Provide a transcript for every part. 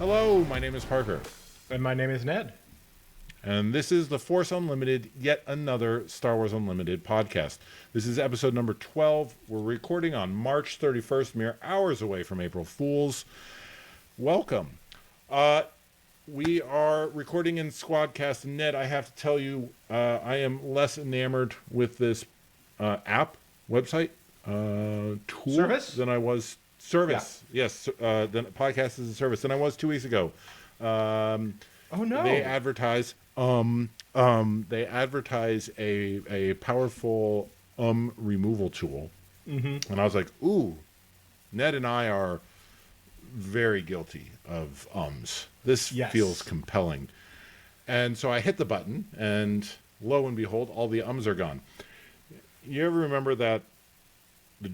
Hello, my name is Parker. And my name is Ned. And this is the Force Unlimited, yet another Star Wars Unlimited podcast. This is episode number 12. We're recording on March 31st, mere hours away from April Fool's. Welcome. We are recording in Squadcast. Ned, I have to tell you, I am less enamored with this app, website, tool Service? than I was. Service, yeah. Yes. Then podcast is a service than I was 2 weeks ago. Oh no! They advertise. They advertise a powerful removal tool, and I was like, "Ooh, Ned and I are very guilty of ums. This feels compelling." And so I hit the button, and lo and behold, all the ums are gone. You ever remember the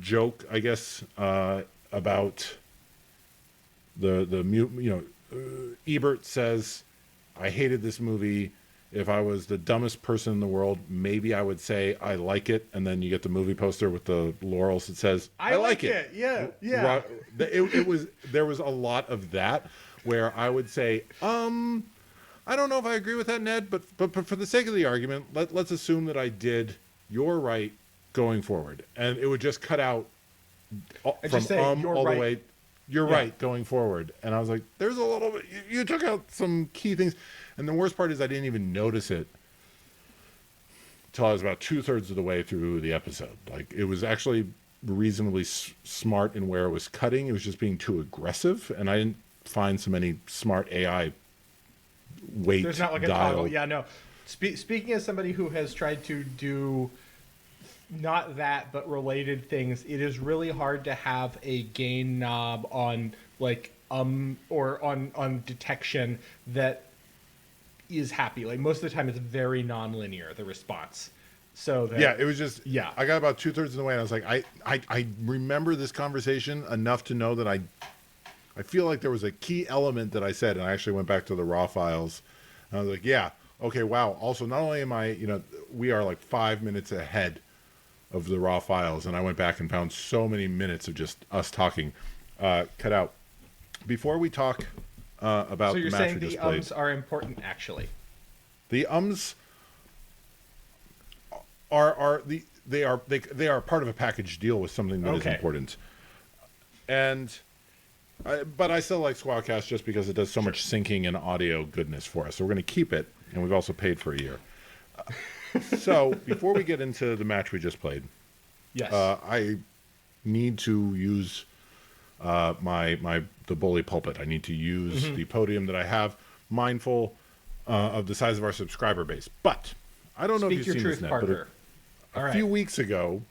joke, I guess, about Ebert says, "I hated this movie. If I was the dumbest person in the world, maybe I would say I like it." And then you get the movie poster with the laurels that says, "I like it." Yeah. There was a lot of that where I would say, I don't know if I agree with that, Ned, but for the sake of the argument, let's assume that I did. You're right going forward, and it would just cut out from all the way. You're right going forward. And I was like, there's a little bit, you took out some key things. And the worst part is I didn't even notice it until I was about 2/3 of the way through the episode. Like, it was actually reasonably smart in where it was cutting. It was just being too aggressive. And I didn't find so many smart AI weight There's not like a dial. toggle. Yeah, no. Speaking as somebody who has tried to do not that, but related things, it is really hard to have a gain knob on or on detection that is happy. Like, most of the time it's very non-linear, the response. So that, it was just, I got about 2/3 of the way and I was like, I remember this conversation enough to know that I feel like there was a key element that I said, and I actually went back to the raw files and I was like, yeah, okay, wow. Also, not only am I, we are like 5 minutes ahead of the raw files, and I went back and found so many minutes of just us talking cut out. Before we talk about the match we just played. So you're saying the ums are important, actually? The ums are part of a package deal with something that is important. And but I still like Squadcast just because it does so much syncing and audio goodness for us. So we're going to keep it, and we've also paid for a year. So before we get into the match we just played, I need to use the bully pulpit. I need to use the podium that I have, mindful of the size of our subscriber base. But I don't know if you've seen this, Ned, but a few weeks ago,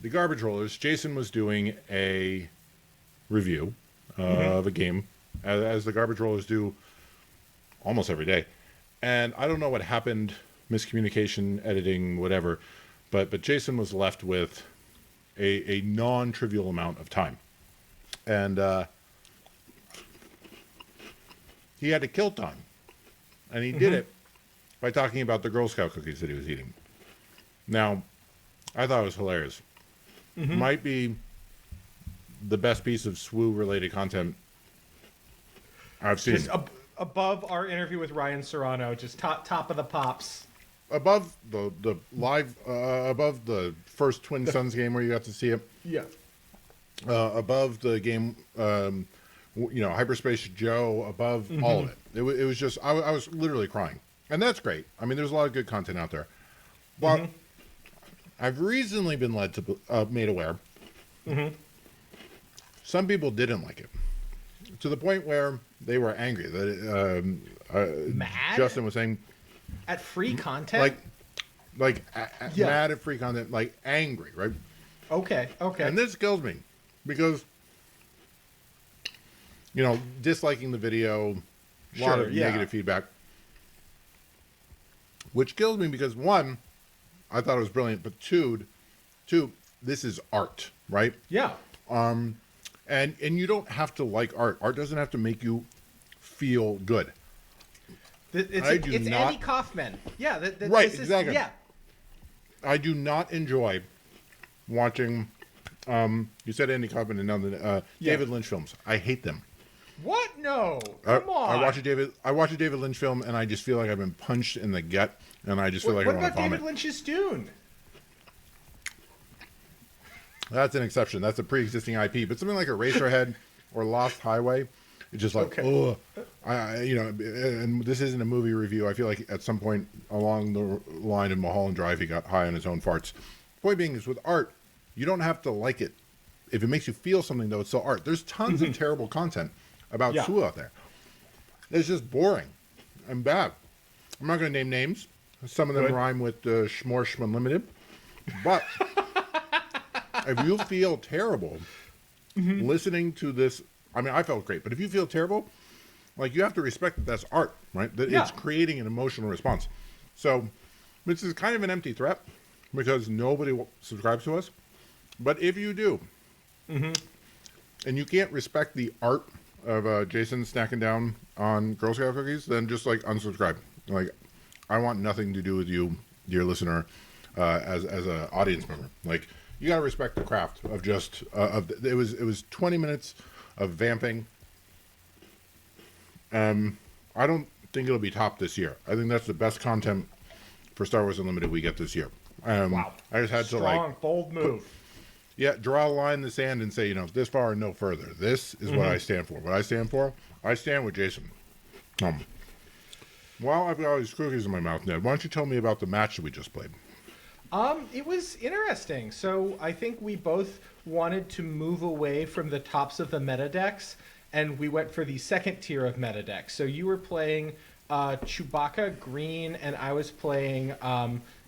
the Garbage Rollers, Jason was doing a review of a game, as the Garbage Rollers do almost every day. And I don't know what happened, miscommunication, editing, whatever, but Jason was left with a non-trivial amount of time. And he had to kill time. And he did it by talking about the Girl Scout cookies that he was eating. Now, I thought it was hilarious. Might be the best piece of SWU-related content I've seen. Just above our interview with Ryan Serrano, just top of the pops. Above the live, above the first Twin Suns game where you got to see it. Yeah. Above the game, Hyperspace Joe, above all of it. It was just, I was literally crying. And that's great. I mean, there's a lot of good content out there. But I've recently been made aware. Some people didn't like it. To the point where they were angry. Mad? Justin was saying... At free content? Mad at free content, like angry, right? Okay. And this kills me because, disliking the video, a lot of negative feedback, which kills me because, one, I thought it was brilliant, but two, this is art, right? Yeah. And you don't have to like art. Art doesn't have to make you feel good. It's Andy Kaufman. Yeah. Exactly. Yeah. I do not enjoy watching. You said Andy Kaufman and now the David Lynch films. I hate them. What? No. Come on. I watch a David Lynch film, and I just feel like I've been punched in the gut, and I just feel like I want to vomit. What about David Lynch's Dune? That's an exception. That's a pre-existing IP. But something like Eraserhead or Lost Highway, it's just like, ugh. And this isn't a movie review. I feel like at some point along the line of Mulholland Drive, he got high on his own farts. Point being is with art, you don't have to like it. If it makes you feel something, though, it's still art. There's tons of terrible content about Sue out there. It's just boring and bad. I'm not going to name names. Some of them rhyme with Schmore Unlimited. But if you feel terrible listening to this, I mean, I felt great. But if you feel terrible, like, you have to respect that that's art, right? That it's creating an emotional response. So this is kind of an empty threat because nobody subscribes to us. But if you do, and you can't respect the art of Jason snacking down on Girl Scout cookies, then just like unsubscribe. Like, I want nothing to do with you, dear listener, as an audience member. Like, you gotta respect the craft of just it was 20 minutes of vamping. I don't think it'll be topped this year. I think that's the best content for Star Wars Unlimited we get this year. Wow! I just had to bold move. Draw a line in the sand and say, this far and no further. This is what I stand for. What I stand for, I stand with Jason. Well, I've got all these cookies in my mouth, Ned. Why don't you tell me about the match that we just played? It was interesting. So I think we both wanted to move away from the tops of the meta decks, and we went for the second tier of meta decks. So you were playing Chewbacca green, and I was playing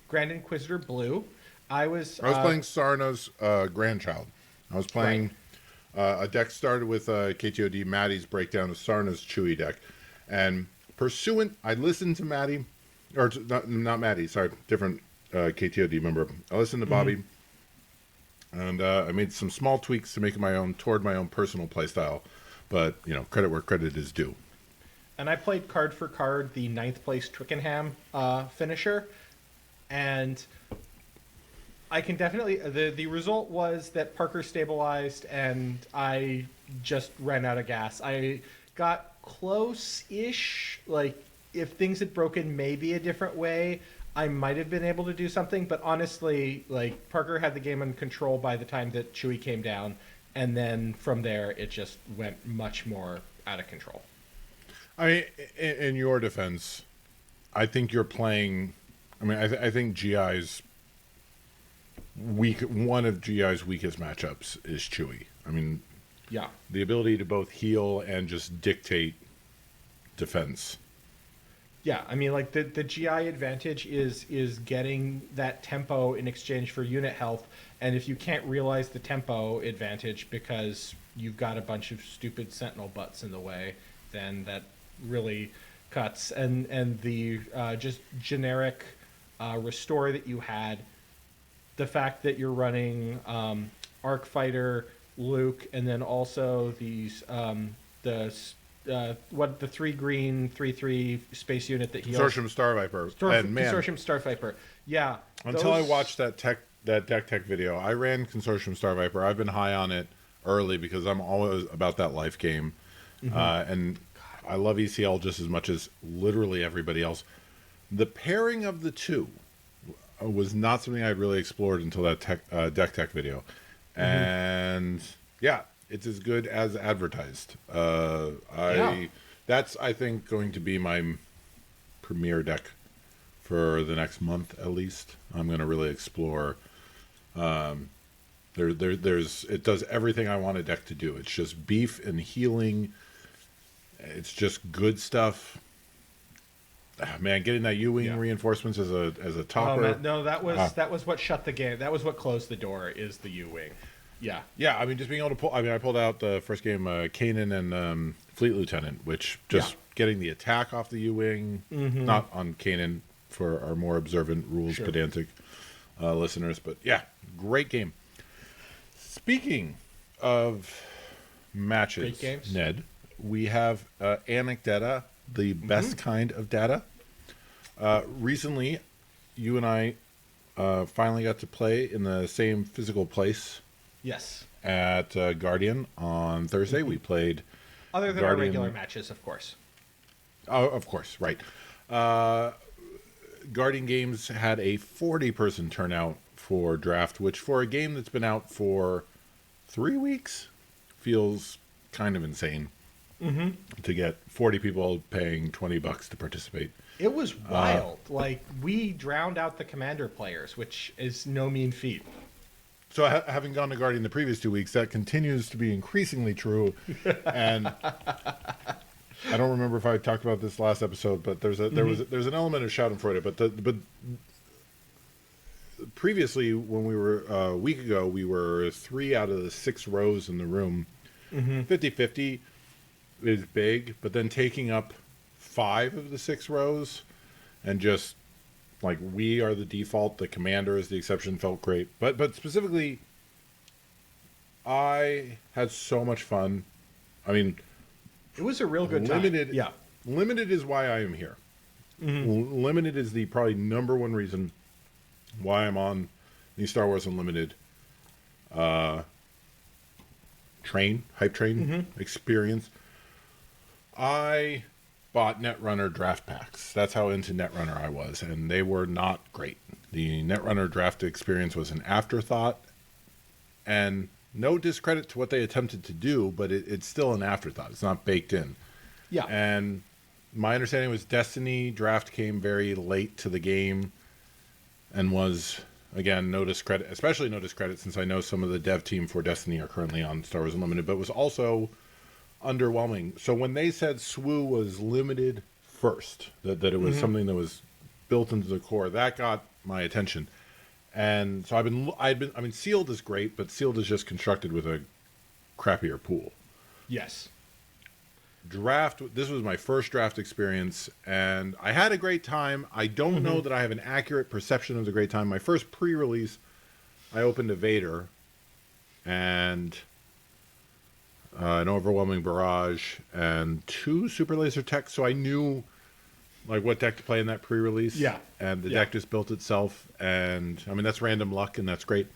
Grand Inquisitor blue. I was playing Sarna's grandchild. I was playing a deck started with KTOD Maddie's breakdown of Sarna's Chewie deck. And I listened to Maddie, or not Maddie, sorry, different KTOD member. I listened to Bobby, and I made some small tweaks to make it toward my own personal play style. But, credit where credit is due. And I played card for card the 9th place Twickenham finisher. And I can definitely... The result was that Parker stabilized, and I just ran out of gas. I got close-ish. Like, if things had broken maybe a different way, I might have been able to do something. But honestly, like, Parker had the game in control by the time that Chewie came down. And then from there, it just went much more out of control. I mean, in your defense, I think you're playing... I mean, I think GI's one of GI's weakest matchups is Chewie. I mean, the ability to both heal and just dictate defense. Yeah, I mean, like, the GI advantage is getting that tempo in exchange for unit health, and if you can't realize the tempo advantage because you've got a bunch of stupid sentinel butts in the way, then that really cuts. And the just generic restore that you had, the fact that you're running Arc Fighter, Luke, and then also these the 3 green 3/3 space unit that heals. Consortium Star Viper. Consortium Star Viper. Yeah. Until I watched that deck tech video, I ran Consortium Star Viper. I've been high on it early because I'm always about that life game, and I love ECL just as much as literally everybody else. The pairing of the two was not something I really explored until that deck tech video, and it's as good as advertised. That's, I think, going to be my premier deck for the next month at least. I'm going to really explore. It does everything I want a deck to do. It's just beef and healing. It's just good stuff. Man, getting that U-wing reinforcements as a topper. Oh, man, no, that was what shut the game. That was what closed the door. Is the U-wing. Yeah. I mean, just being able to pull. I mean, I pulled out the first game, Kanan and Fleet Lieutenant, which just getting the attack off the U-wing, not on Kanan for our more observant, rules pedantic listeners, but great game. Speaking of matches, Ned, we have Anecdata, the best kind of data. Recently, you and I finally got to play in the same physical place. Yes. At Guardian on Thursday, we played Other than our regular matches, of course. Oh, of course, right. Guardian Games had a 40-person turnout for draft, which for a game that's been out for 3 weeks feels kind of insane. Mm-hmm. To get 40 people paying $20 to participate. It was wild. We drowned out the Commander players, which is no mean feat. So having gone to Guardian the previous 2 weeks, that continues to be increasingly true. And I don't remember if I talked about this last episode, but there's an element of Schadenfreude. But previously, when we were a week ago, we were 3 out of the 6 rows in the room. 50-50 is big, but then taking up 5 of the 6 rows and just like we are the default, the commander is the exception, felt great. But specifically, I had so much fun. I mean, it was a real good time. Yeah. Limited is why I am here. Limited is the probably number one reason why I'm on the Star Wars Unlimited hype train experience. I bought Netrunner draft packs. That's how into Netrunner I was, and they were not great. The Netrunner draft experience was an afterthought, and no discredit to what they attempted to do, but it's still an afterthought. It's not baked in. Yeah. And my understanding was Destiny draft came very late to the game and was, again, no discredit, especially no discredit since I know some of the dev team for Destiny are currently on Star Wars Unlimited, but was also underwhelming. So when they said SWU was limited first, that it was something that was built into the core, that got my attention. And so I mean, Sealed is great, but Sealed is just constructed with a crappier pool. Yes. Draft, this was my first draft experience, and I had a great time. I don't know that I have an accurate perception of the great time. My first pre-release, I opened a Vader, and an overwhelming barrage, and 2 super laser techs, so I knew like what deck to play in that pre-release. Yeah. And the deck just built itself, and I mean that's random luck, and that's great.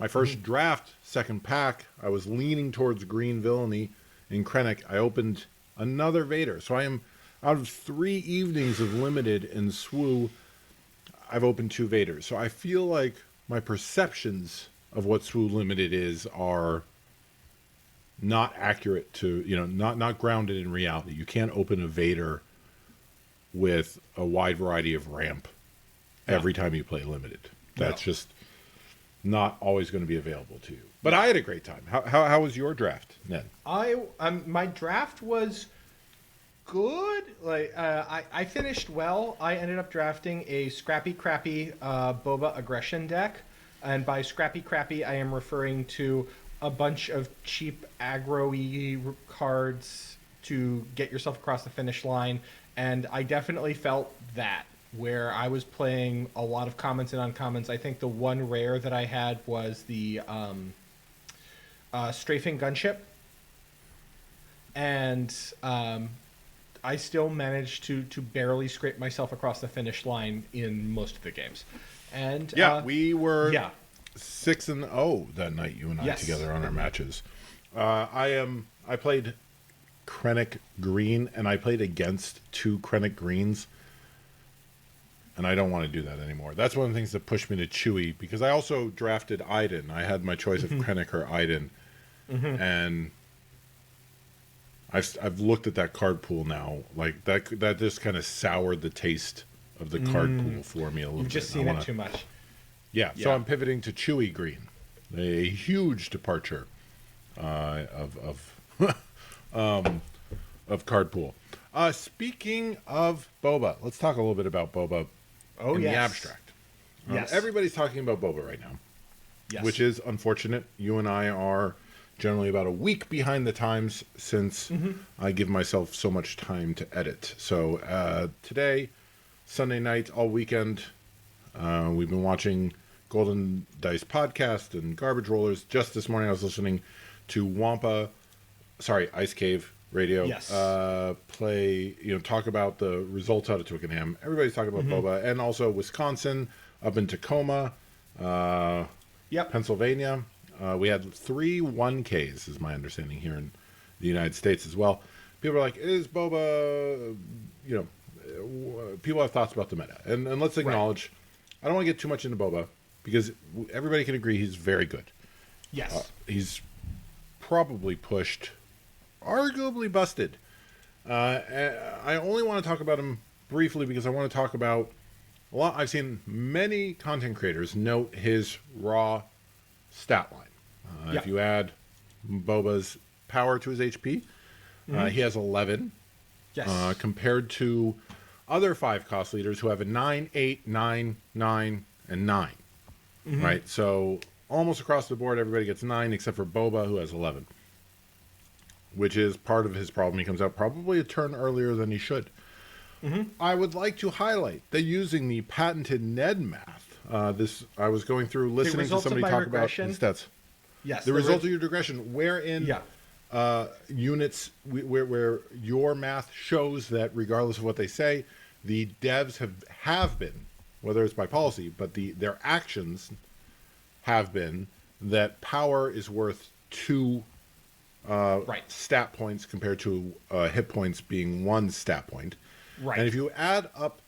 My first draft, second pack, I was leaning towards green villainy in Krennic. I opened another Vader. So I am, out of 3 evenings of Limited in SWU, I've opened 2 Vaders. So I feel like my perceptions of what SWU Limited is are not accurate to, not grounded in reality. You can't open a Vader with a wide variety of ramp every time you play Limited. That's just not always going to be available to you. But I had a great time. How was your draft, Ned? My draft was good. I finished well. I ended up drafting a scrappy crappy Boba aggression deck, and by scrappy crappy I am referring to a bunch of cheap aggro-y cards to get yourself across the finish line, and I definitely felt that, where I was playing a lot of commons and uncommons. I think the one rare that I had was the strafing gunship, and I still managed to barely scrape myself across the finish line in most of the games. And we were 6-0 that night, you and I together on our matches. I played Krennic green, and I played against 2 Krennic greens, and I don't want to do that anymore. That's one of the things that pushed me to Chewie, because I also drafted Iden. I had my choice of Krennic or Iden, and I've looked at that card pool now. Like that just kind of soured the taste of the card pool for me a little bit. You've just seen it too much. Yeah, so I'm pivoting to Chewie green, a huge departure of card pool. Speaking of Boba, let's talk a little bit about Boba in the abstract. Everybody's talking about Boba right now, which is unfortunate. You and I are generally about a week behind the times since I give myself so much time to edit. So today, Sunday night, all weekend, we've been watching Golden Dice podcast and Garbage Rollers. Just this morning I was listening to Ice Cave Radio talk about the results out of Twickenham. Everybody's talking about Boba, and also Wisconsin, up in Tacoma, Pennsylvania. We had 3 1Ks, is my understanding, here in the United States as well. people are like, is Boba, people have thoughts about the meta. And let's acknowledge, I don't want to get too much into Boba, because everybody can agree he's very good. Yes. He's probably pushed, arguably busted. I only want to talk about him briefly because I want to talk about a lot. I've seen many content creators note his raw stat line. If you add Boba's power to his HP, he has 11. Yes. Compared to other 5-cost leaders who have a 9, 8, 9, 9, and 9. Right? So almost across the board, everybody gets 9 except for Boba, who has 11. Which is part of his problem. He comes out probably a turn earlier than he should. I would like to highlight that using the patented Ned math, I was going through listening to somebody talk about his stats. Yes. The result of your regression, wherein units, where your math shows that regardless of what they say, the devs have been, whether it's by policy, but their actions have been that power is worth 2 stat points compared to hit points being 1 stat point. Right. And if you add up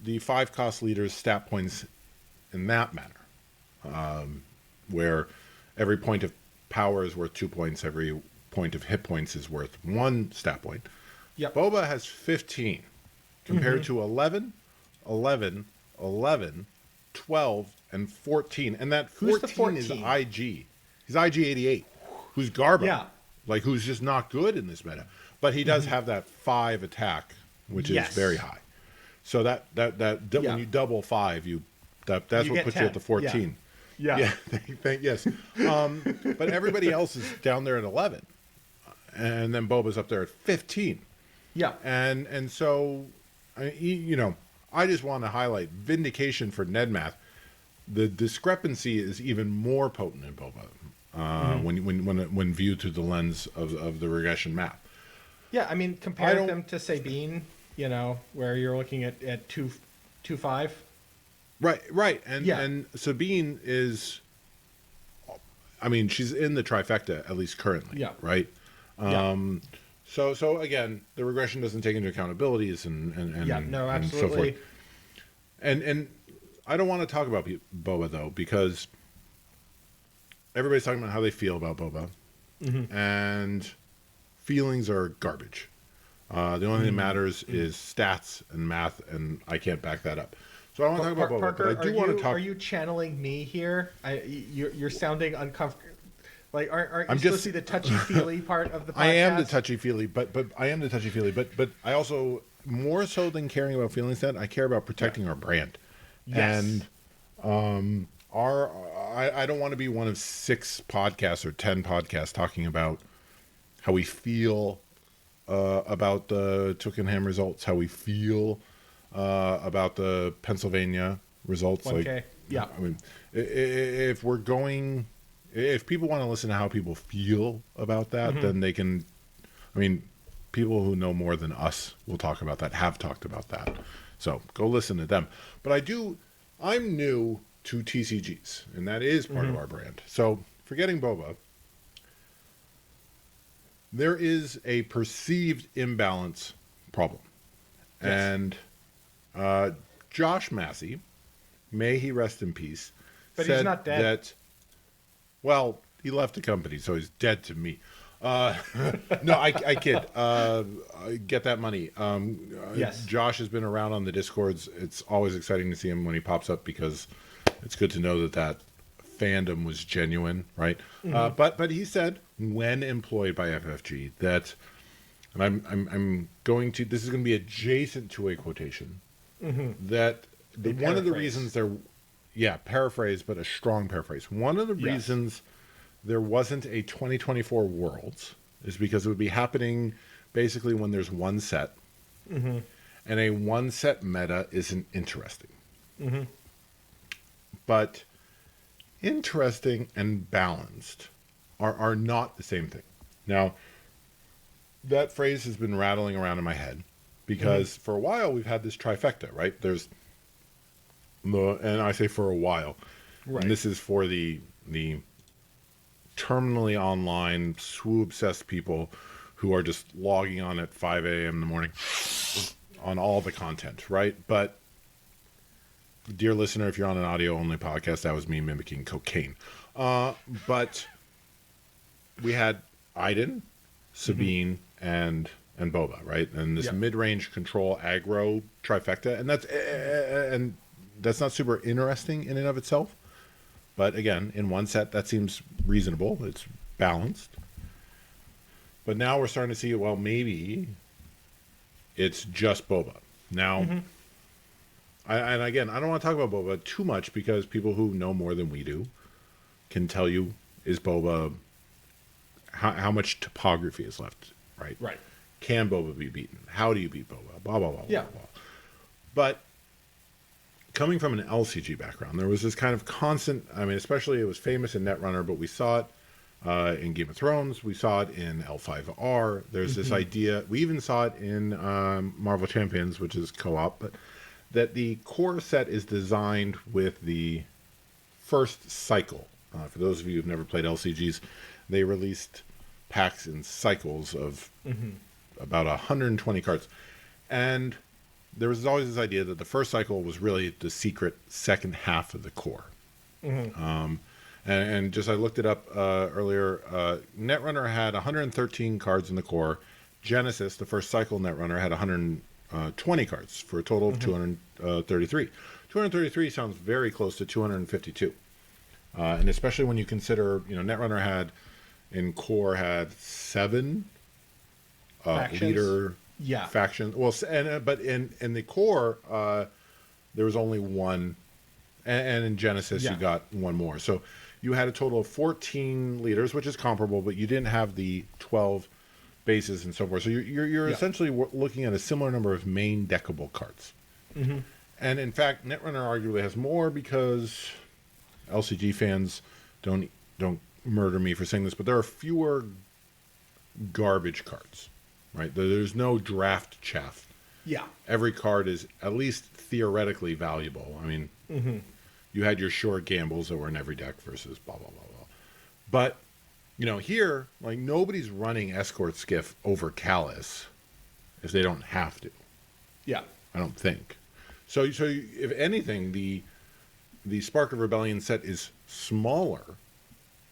the 5-cost leaders' stat points in that manner, where every point of power is worth 2 points, every point of hit points is worth 1 stat point. Yep. Boba has 15 compared to 11, 11, 11, 12, and 14. And that 14 is IG. He's IG 88, who's Garbo. Yeah. Like, who's just not good in this meta. But he does have that 5 attack, which is very high. So that when you double 5, that's what puts 10. you at the 14. Yeah. Yes. But everybody else is down there at 11. And then Boba's up there at 15. Yeah. And so, I just want to highlight vindication for NedMath. The discrepancy is even more potent in Boba when viewed through the lens of the regression math. Yeah, I mean, compare them to Sabine, where you're looking at 2.5. Right. And Sabine is, she's in the trifecta, at least currently. Yeah. Right? So again, the regression doesn't take into account abilities and absolutely. And so forth. And I don't want to talk about Boba, though, because everybody's talking about how they feel about Boba. And feelings are garbage. The only thing that matters is stats and math, and I can't back that up. So I want to talk about Boba, Parker, but I do want to talk... Are you channeling me here? You're sounding uncomfortable. Like, aren't you supposed to see the touchy-feely part of the podcast? I am the touchy-feely, but I also, more so than caring about feelings, I care about protecting our brand. Yes. And I don't want to be one of 6 podcasts or 10 podcasts talking about how we feel about the Twickenham results, how we feel about the Pennsylvania results. 1K. If people want to listen to how people feel about that, then they can. People who know more than us will talk about that, have talked about that. So go listen to them. But I'm new to TCGs, and that is part of our brand. So forgetting Boba, there is a perceived imbalance problem. Yes. And Josh Massey, may he rest in peace, but said he's not dead. Well, he left the company, so he's dead to me. No, I kid. Get that money. Yes. Josh has been around on the Discords. It's always exciting to see him when he pops up because it's good to know that fandom was genuine, right? But he said when employed by FFG that, and I'm going to. This is going to be adjacent to a quotation. That one of the reasons paraphrase, but a strong paraphrase. One of the reasons there wasn't a 2024 Worlds is because it would be happening basically when there's one set, and a one set meta isn't interesting. But interesting and balanced are not the same thing. Now, that phrase has been rattling around in my head because for a while we've had this trifecta, right? And I say for a while, right. And this is for the terminally online, SWU obsessed people who are just logging on at 5 a.m. in the morning on all the content, right? But, dear listener, if you're on an audio-only podcast, that was me mimicking cocaine. But we had Iden, Sabine, and Boba, right? And this mid-range control aggro trifecta, and that's not super interesting in and of itself. But again, in one set, that seems reasonable. It's balanced. But now we're starting to see, well, maybe it's just Boba. Now, and again, I don't want to talk about Boba too much because people who know more than we do can tell you, is Boba, how much topography is left, right? Right. Can Boba be beaten? How do you beat Boba? Blah, blah, blah, yeah. blah, blah. But coming from an LCG background, there was this kind of constant, I mean, especially it was famous in Netrunner, but we saw it in Game of Thrones. We saw it in L5R. There's this idea. We even saw it in Marvel Champions, which is co-op, but that the core set is designed with the first cycle. For those of you who've never played LCGs, they released packs in cycles of about 120 cards. And there was always this idea that the first cycle was really the secret second half of the core. And just I looked it up earlier. Netrunner had 113 cards in the core. Genesis, the first cycle Netrunner, had 120 cards for a total of 233. 233 sounds very close to 252. And especially when you consider, Netrunner had, in core, had 7 leader factions. Well, but in the core, there was only 1. And in Genesis, you got 1 more. So you had a total of 14 leaders, which is comparable, but you didn't have the 12 bases and so forth. So you're essentially looking at a similar number of main deckable cards. And in fact, Netrunner arguably has more because LCG fans don't murder me for saying this, but there are fewer garbage cards, right? There's no draft chaff. Yeah. Every card is at least theoretically valuable. I mean, you had your short gambles that were in every deck versus blah, blah, blah, blah. But, here, like, nobody's running Escort Skiff over Callus if they don't have to. Yeah. I don't think. So if anything, the Spark of Rebellion set is smaller.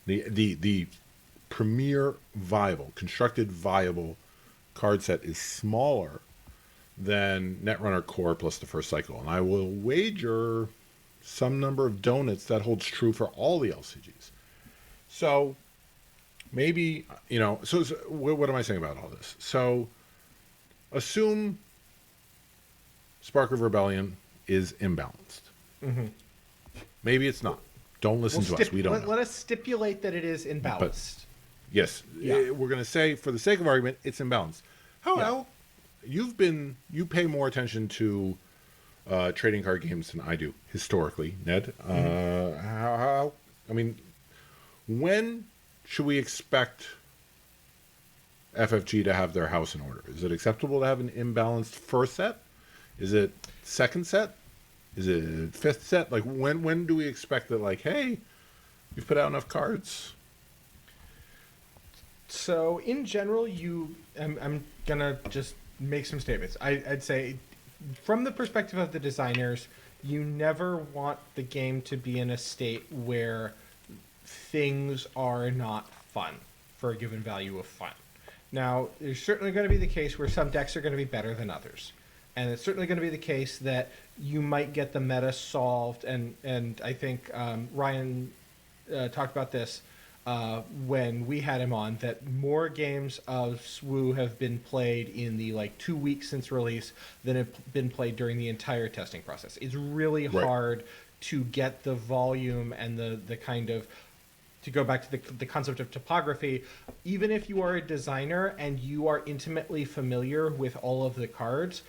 The premier constructed viable card set is smaller than Netrunner Core plus the first cycle. And I will wager some number of donuts that holds true for all the LCGs. So maybe, so what am I saying about all this? So assume Spark of Rebellion is imbalanced. Maybe it's not. Don't listen to us. We don't know. Let us stipulate that it is imbalanced. But, yes. We're going to say, for the sake of argument, it's imbalanced. How you pay more attention to trading card games than I do historically, Ned. When should we expect FFG to have their house in order? Is it acceptable to have an imbalanced first set? Is it second set? Is it fifth set? Like, when do we expect that, like, hey, you've put out enough cards? So, in general, I'm going to just make some statements. I'd say, from the perspective of the designers, you never want the game to be in a state where things are not fun for a given value of fun. Now, there's certainly going to be the case where some decks are going to be better than others. And it's certainly going to be the case that you might get the meta solved. And I think Ryan talked about this when we had him on, that more games of SWU have been played in the 2 weeks since release than have been played during the entire testing process. It's really hard to get the volume and the kind of, to go back to the concept of topography, even if you are a designer and you are intimately familiar with all of the cards,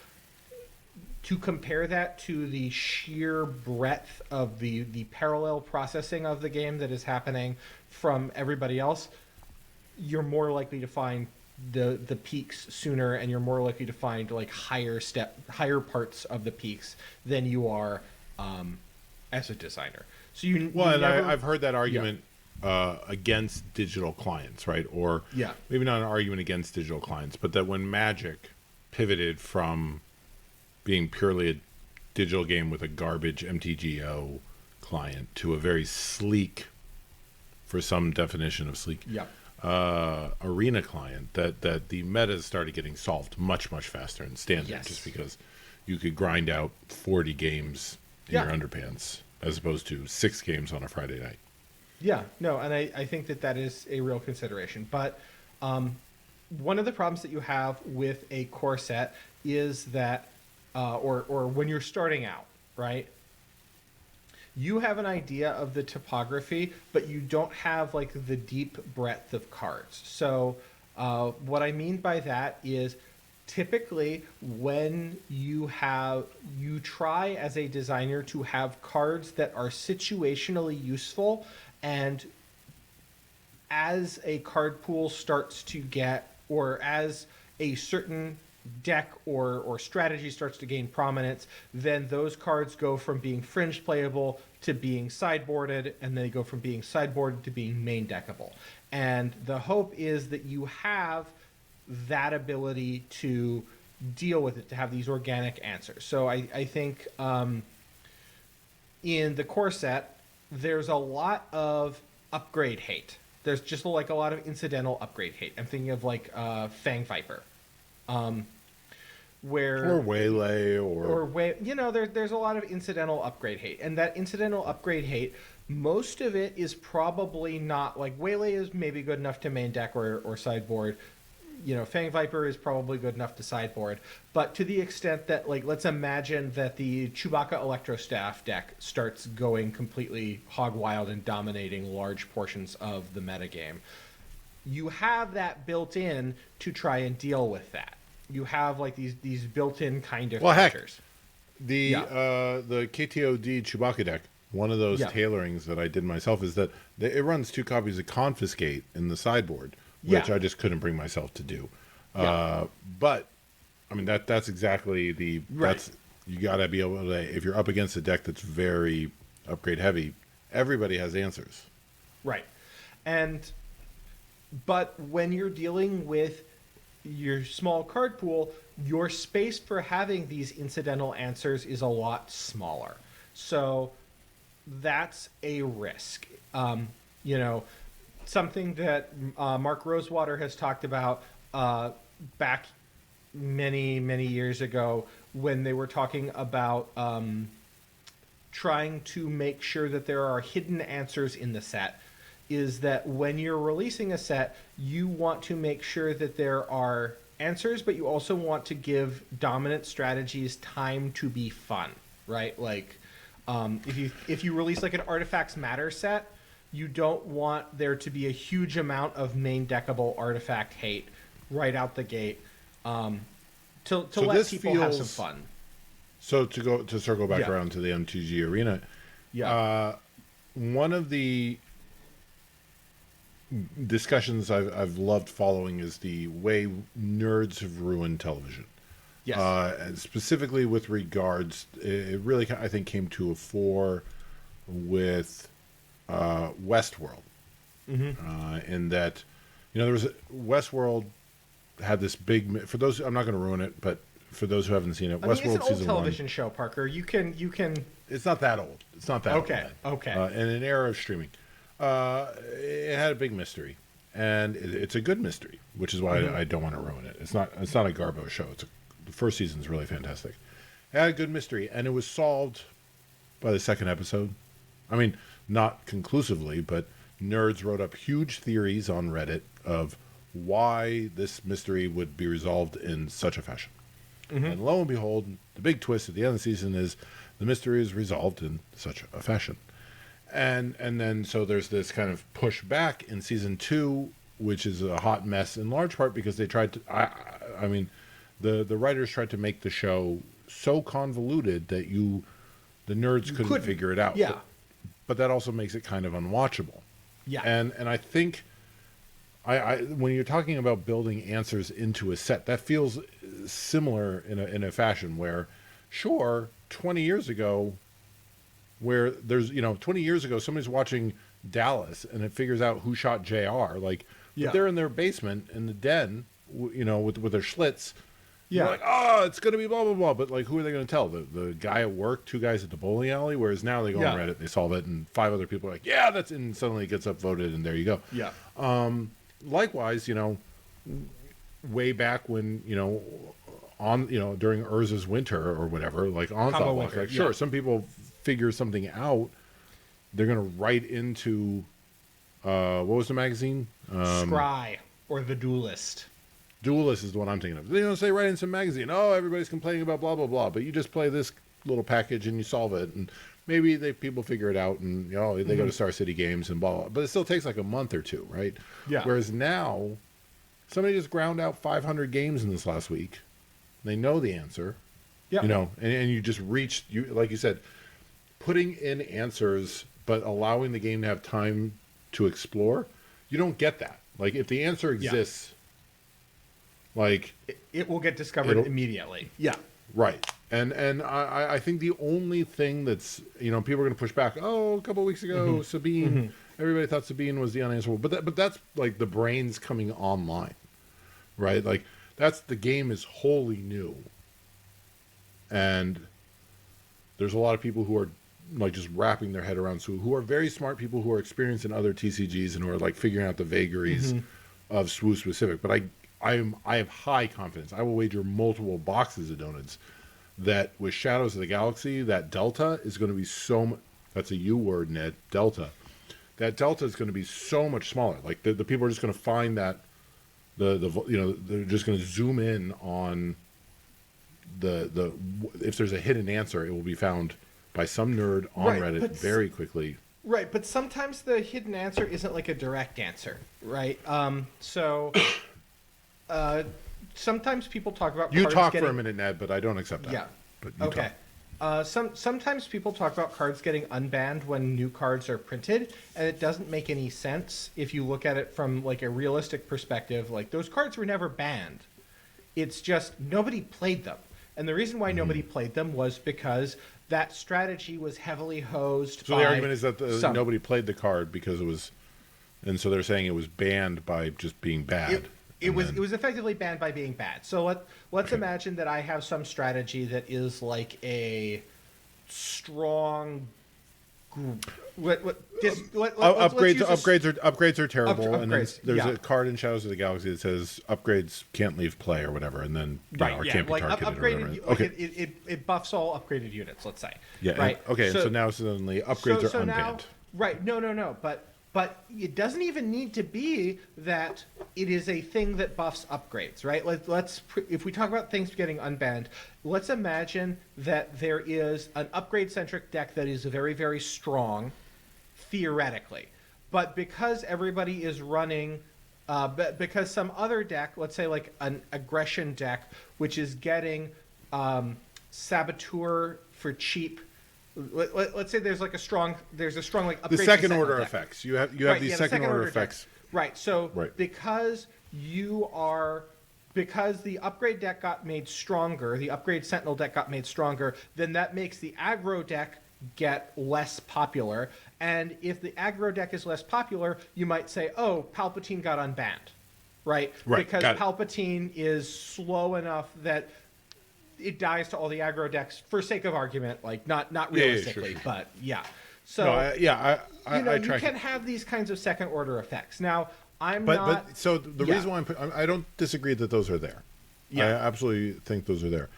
to compare that to the sheer breadth of the parallel processing of the game that is happening from everybody else, you're more likely to find the peaks sooner, and you're more likely to find higher parts of the peaks than you are as a designer. So I've heard that argument against digital clients, right? Or Yeah. maybe not an argument against digital clients, but that when Magic pivoted from being purely a digital game with a garbage MTGO client to a very sleek, for some definition of sleek, Yeah. arena client, that the metas started getting solved much, much faster in standard, Yes. just because you could grind out 40 games in Yeah. your underpants as opposed to 6 games on a Friday night. Yeah, no, and I think that is a real consideration. But one of the problems that you have with a core set is that, or when you're starting out, right? You have an idea of the topography, but you don't have like the deep breadth of cards. So what I mean by that is typically when you try as a designer to have cards that are situationally useful, and as a card pool starts to get, or as a certain deck or strategy starts to gain prominence, then those cards go from being fringe playable to being sideboarded, and they go from being sideboarded to being main deckable. And the hope is that you have that ability to deal with it, to have these organic answers. So I think in the core set, there's a lot of upgrade hate. There's just like a lot of incidental upgrade hate. I'm thinking of like Fang Viper. Or Waylay, there's a lot of incidental upgrade hate, and that incidental upgrade hate, most of it is probably not like Waylay is maybe good enough to main deck or sideboard. Fang Viper is probably good enough to sideboard, but to the extent that, like, let's imagine that the Chewbacca Electrostaff deck starts going completely hog wild and dominating large portions of the metagame. You have that built in to try and deal with that. You have like these built-in kind of features. The KTOD Chewbacca deck, one of those tailorings that I did myself is that it runs 2 copies of Confiscate in the sideboard, which I just couldn't bring myself to do. But I mean that's exactly the that's you got to be able to, if you're up against a deck that's very upgrade heavy, everybody has answers. Right. But when you're dealing with your small card pool, your space for having these incidental answers is a lot smaller. So that's a risk. Something that Mark Rosewater has talked about back many, many years ago when they were talking about trying to make sure that there are hidden answers in the set, is that when you're releasing a set, you want to make sure that there are answers, but you also want to give dominant strategies time to be fun, right? Like, if you release like an Artifacts Matter set, you don't want there to be a huge amount of main deckable artifact hate right out the gate, to let people have some fun. So to circle back around to the MTG arena, one of the discussions I've loved following is the way nerds have ruined television. Yes. And specifically with regards, it really, I think, came to a fore with Westworld. In that, there was Westworld had this big, for those, I'm not going to ruin it, but for those who haven't seen it, Westworld it's an old season television 1, show, Parker. You can. It's not that old. It's not that old. Okay. In an era of streaming. It had a big mystery, and it's a good mystery, which is why I don't want to ruin it. It's not a Garbo show. The first season is really fantastic. It had a good mystery, and it was solved by the second episode. I mean, not conclusively, but nerds wrote up huge theories on Reddit of why this mystery would be resolved in such a fashion. And lo and behold, the big twist at the end of the season is the mystery is resolved in such a fashion. And then so there's this kind of push back in season 2, which is a hot mess in large part because they tried to. I mean, the writers tried to make the show so convoluted that the nerds couldn't figure it out. Yeah. But that also makes it kind of unwatchable. Yeah. And I think when you're talking about building answers into a set, that feels similar in a fashion where, sure, 20 years ago. Where there's, 20 years ago, somebody's watching Dallas and it figures out who shot JR. Like, but they're in their basement in the den, with their Schlitz. Yeah. They're like, oh, it's going to be blah, blah, blah. But, like, who are they going to tell? The guy at work, 2 guys at the bowling alley? Whereas now they go on Reddit, they solve it, and 5 other people are like, yeah, that's... And suddenly it gets upvoted, and there you go. Yeah. Likewise, way back when, during Urza's winter or whatever, like, Onslaught was like, sure, some people figure something out. They're going to write into... what was the magazine? Scry, or The Duelist. Duelist is the one I'm thinking of. Say right in some magazine, oh, everybody's complaining about blah, blah, blah, but you just play this little package and you solve it, and maybe people figure it out, and they go to Star City Games and blah, blah, but it still takes like a month or 2, right? Yeah. Whereas now, somebody just ground out 500 games in this last week. They know the answer. Yeah. And you just like you said, putting in answers, but allowing the game to have time to explore. You don't get that. Like, if the answer exists... Like, it will get discovered immediately. Yeah. Right. And I think the only thing that's, people are going to push back, a couple of weeks ago, Sabine, everybody thought Sabine was the unanswerable. But that's like the brains coming online, right? Like, the game is wholly new. And there's a lot of people who are like just wrapping their head around, who are very smart people who are experienced in other TCGs and who are like figuring out the vagaries of SWU specific. But I have high confidence. I will wager multiple boxes of donuts that with Shadows of the Galaxy, that delta is going to be that's a U word, Ned, delta. That delta is going to be so much smaller. Like, the people are just going to find that they're just going to zoom in on if there's a hidden answer, it will be found by some nerd on Reddit very quickly. Right, but sometimes the hidden answer isn't like a direct answer, right? Sometimes people talk about cards talk for a minute, Ned, but I don't accept that. Yeah. But okay. Sometimes people talk about cards getting unbanned when new cards are printed, and it doesn't make any sense if you look at it from like a realistic perspective. Like, those cards were never banned. It's just nobody played them. And the reason why nobody played them was because that strategy was heavily hosed by... So the argument is that nobody played the card because it was... And so they're saying it was banned by just being bad. It was effectively banned by being bad. So let's imagine that I have some strategy that is like a strong group. Upgrades are terrible. And then there's a card in Shadows of the Galaxy that says upgrades can't leave play or whatever, and then or can't be targeted or whatever. Okay, it buffs all upgraded units. Let's say. Yeah. Right. So now suddenly upgrades are unbanned. Right. No. But it doesn't even need to be that it is a thing that buffs upgrades, right? If we talk about things getting unbanned, let's imagine that there is an upgrade-centric deck that is very, very strong, theoretically. But because everybody is running, because some other deck, let's say like an aggression deck, which is getting Saboteur for cheap. Let's say there's a strong like upgrade. The second order effects. You have these second order effects. Right. So because the upgrade deck got made stronger, the upgrade Sentinel deck got made stronger, then that makes the aggro deck get less popular. And if the aggro deck is less popular, you might say, oh, Palpatine got unbanned. Right? Because Palpatine is slow enough that it dies to all the aggro decks for sake of argument, like not realistically, sure. But yeah. So you can have these kinds of second order effects. Now the reason why I don't disagree that those are there. Yeah, I absolutely think those are there.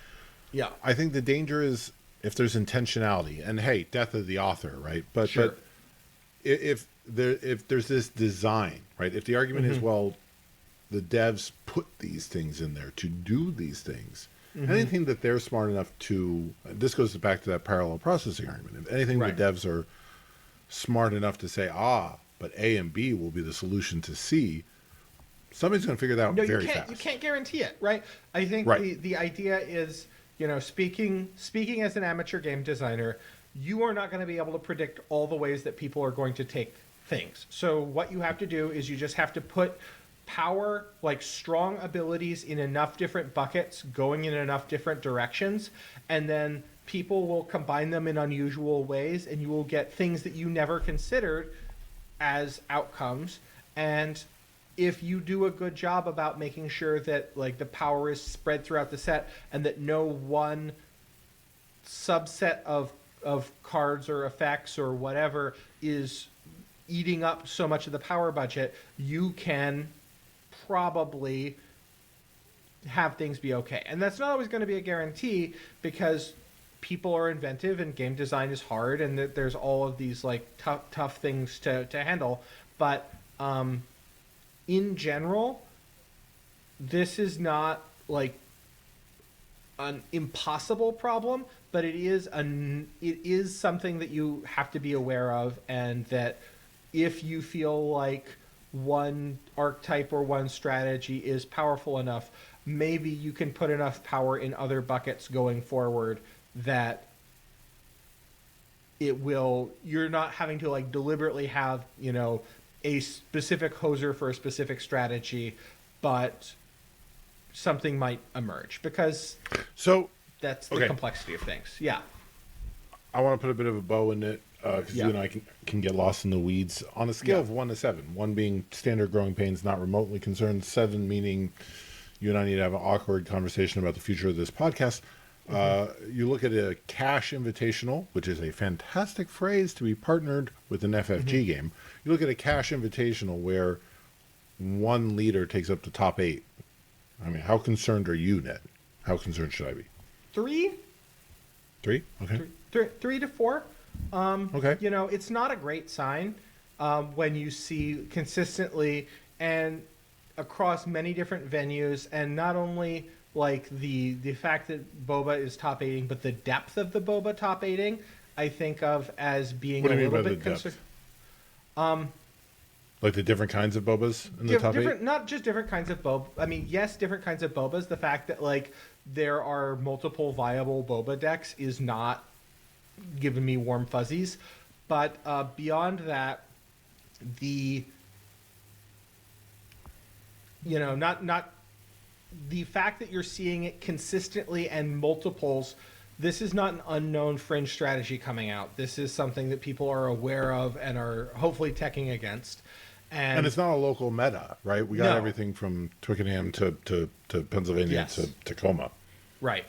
Yeah, I think the danger is if there's intentionality, and hey, death of the author, right? But sure. But if there's this design, right? If the argument is, well, the devs put these things in there to do these things. Anything that they're smart enough to, this goes back to that parallel processing argument. If anything the devs are smart enough to say, but A and B will be the solution to C, somebody's going to figure that out very fast. You can't guarantee it, right? I think the idea is, speaking as an amateur game designer, you are not going to be able to predict all the ways that people are going to take things. So what you have to do is you just have to put power, like strong abilities, in enough different buckets going in enough different directions, and then people will combine them in unusual ways, and you will get things that you never considered as outcomes. And if you do a good job about making sure that like the power is spread throughout the set and that no one subset of cards or effects or whatever is eating up so much of the power budget, you can probably have things be okay. And that's not always going to be a guarantee, because people are inventive and game design is hard, and there's all of these like tough things to handle. But in general, this is not like an impossible problem, but it is something that you have to be aware of, and that if you feel like one archetype or one strategy is powerful enough, maybe you can put enough power in other buckets going forward that you're not having to like deliberately have, you know, a specific hoser for a specific strategy, but something might emerge, because that's the complexity of things. Yeah. I want to put a bit of a bow in it, because you and I can get lost in the weeds. On a scale of 1 to 7, 1 being standard growing pains, not remotely concerned, 7 meaning you and I need to have an awkward conversation about the future of this podcast. You look at a cash invitational, which is a fantastic phrase to be partnered with an FFG game. You look at a cash invitational where one leader takes up the top 8. I mean, how concerned are you, Ned? How concerned should I be? 3? 3? Okay. 3 to 4. Okay. You know, it's not a great sign when you see consistently and across many different venues, and not only like the fact that Boba is top 8ing, but the depth of the Boba top 8ing, I think of as being what do a you mean little by bit the depth? Like the different kinds of Bobas in the top 8? Not just different kinds of Boba. I mean, yes, different kinds of Bobas. The fact that like there are multiple viable Boba decks is not giving me warm fuzzies. But beyond that, not the fact that you're seeing it consistently and multiples. This is not an unknown fringe strategy coming out. This is something that people are aware of and are hopefully teching against. And it's not a local meta, right? We got everything from Twickenham to Pennsylvania to Tacoma. Right.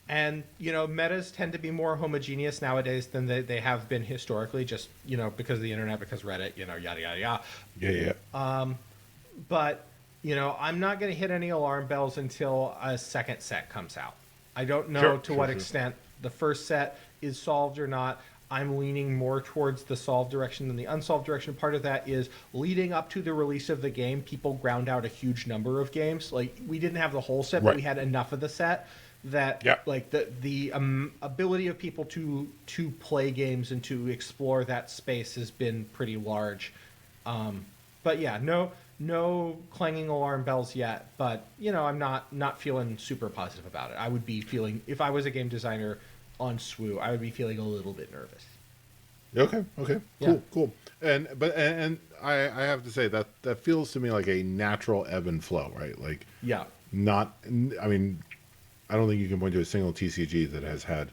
And, you know, metas tend to be more homogeneous nowadays than they have been historically, just, you know, because of the internet, because Reddit, you know, yada, yada, yada. Yeah. But, you know, I'm not going to hit any alarm bells until a second set comes out. I don't know to what extent the first set is solved or not. I'm leaning more towards the solved direction than the unsolved direction. Part of that is leading up to the release of the game, people ground out a huge number of games. Like, we didn't have the whole set, but we had enough of the set that like the ability of people to play games and to explore that space has been pretty large. But yeah, no clanging alarm bells yet, but you know, I'm not feeling super positive about it. I would be feeling, if I was a game designer on SWU, I would be feeling a little bit nervous. Okay. Cool. And I have to say that feels to me like a natural ebb and flow, right? Like, I mean, I don't think you can point to a single TCG that has had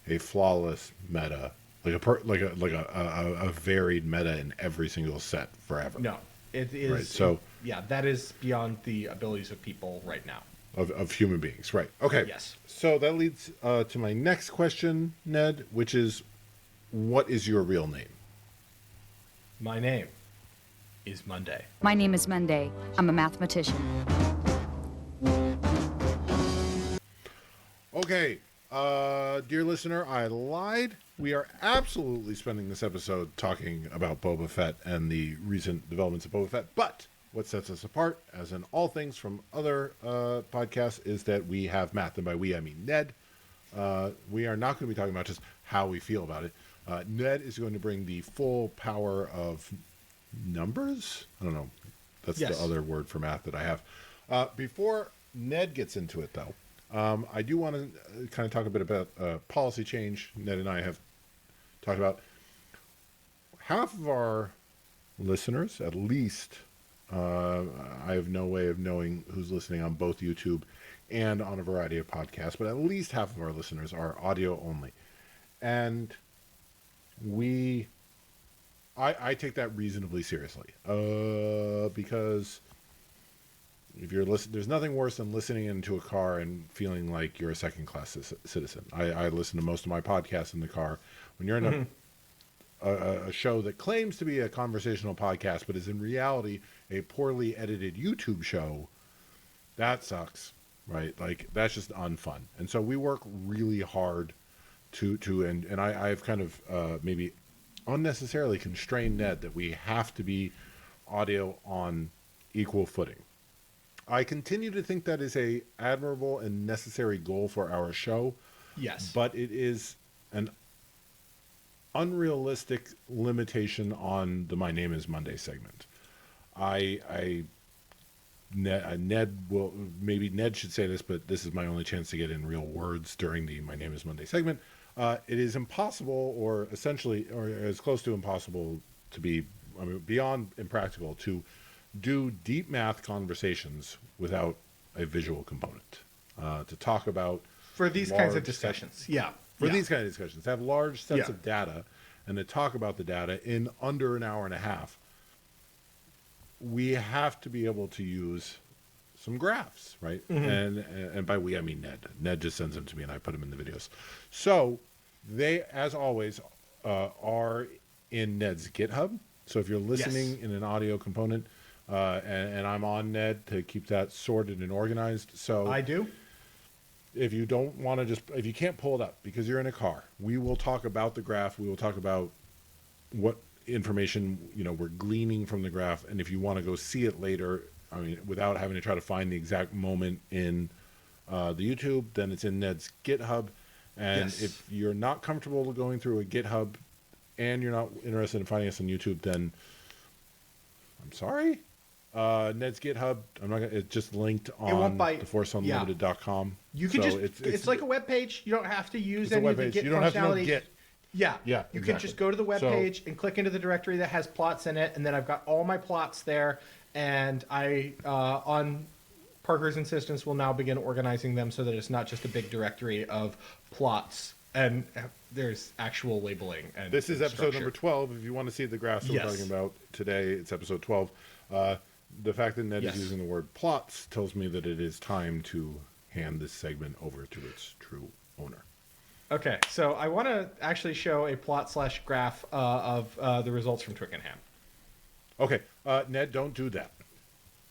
a flawless meta, like a varied meta in every single set forever. No, it is. Right, so that is beyond the abilities of people right now. Of human beings, right? Okay. Yes. So that leads to my next question, Ned, which is, what is your real name? My name is Monday. My name is Monday. I'm a mathematician. Okay, dear listener, I lied. We are absolutely spending this episode talking about Boba Fett and the recent developments of Boba Fett. But what sets us apart, as in all things from other podcasts, is that we have Matt. And by we, I mean Ned. We are not going to be talking about just how we feel about it. Ned is going to bring the full power of numbers. I don't know. That's the other word for math that I have. Before Ned gets into it, though, I do want to kind of talk a bit about policy change. Ned and I have talked about half of our listeners, at least. I have no way of knowing who's listening on both YouTube and on a variety of podcasts, but at least half of our listeners are audio only. And we I take that reasonably seriously. Because if you're listening, there's nothing worse than listening into a car and feeling like you're a second-class citizen. I listen to most of my podcasts in the car. When you're in a show that claims to be a conversational podcast, but is in reality a poorly edited YouTube show, that sucks, right? Like, that's just unfun. And so we work really hard and I've kind of maybe unnecessarily constrained Ned that we have to be audio on equal footing. I continue to think that is a admirable and necessary goal for our show. Yes. But it is an unrealistic limitation on the My Name is Monday segment. Ned will, maybe Ned should say this, but this is my only chance to get in real words during the My Name is Monday segment. It is impossible, or essentially, or as close to impossible to be, I mean, beyond impractical, to do deep math conversations without a visual component. To talk about for these kinds of discussions, these kind of discussions, to have large sets of data and to talk about the data in under an hour and a half, we have to be able to use some graphs, right? And by we, I mean Ned. Ned just sends them to me and I put them in the videos. So they, as always, are in Ned's GitHub. So if you're listening in an audio component, and I'm on Ned to keep that sorted and organized. So I do. If you don't want to if you can't pull it up because you're in a car, we will talk about the graph. We will talk about what information, we're gleaning from the graph. And if you want to go see it later, I mean, without having to try to find the exact moment in the YouTube, then it's in Ned's GitHub. And if you're not comfortable going through a GitHub and you're not interested in finding us on YouTube, then I'm sorry. Ned's GitHub, it's just linked on theforceunlimited.com. You can it's like a web page. You don't have to use any of the Git functionality. You don't have to know Git. You can just go to the web page and click into the directory that has plots in it, and then I've got all my plots there, and I on Parker's insistence will now begin organizing them so that it's not just a big directory of plots, and there's actual labeling. And this is episode number 12. If you want to see the graphs we're talking about today, it's episode 12. The fact that Ned is using the word plots tells me that it is time to hand this segment over to its true owner. Okay, so I want to actually show a plot/graph of the results from Twickenham. Okay, Ned, don't do that.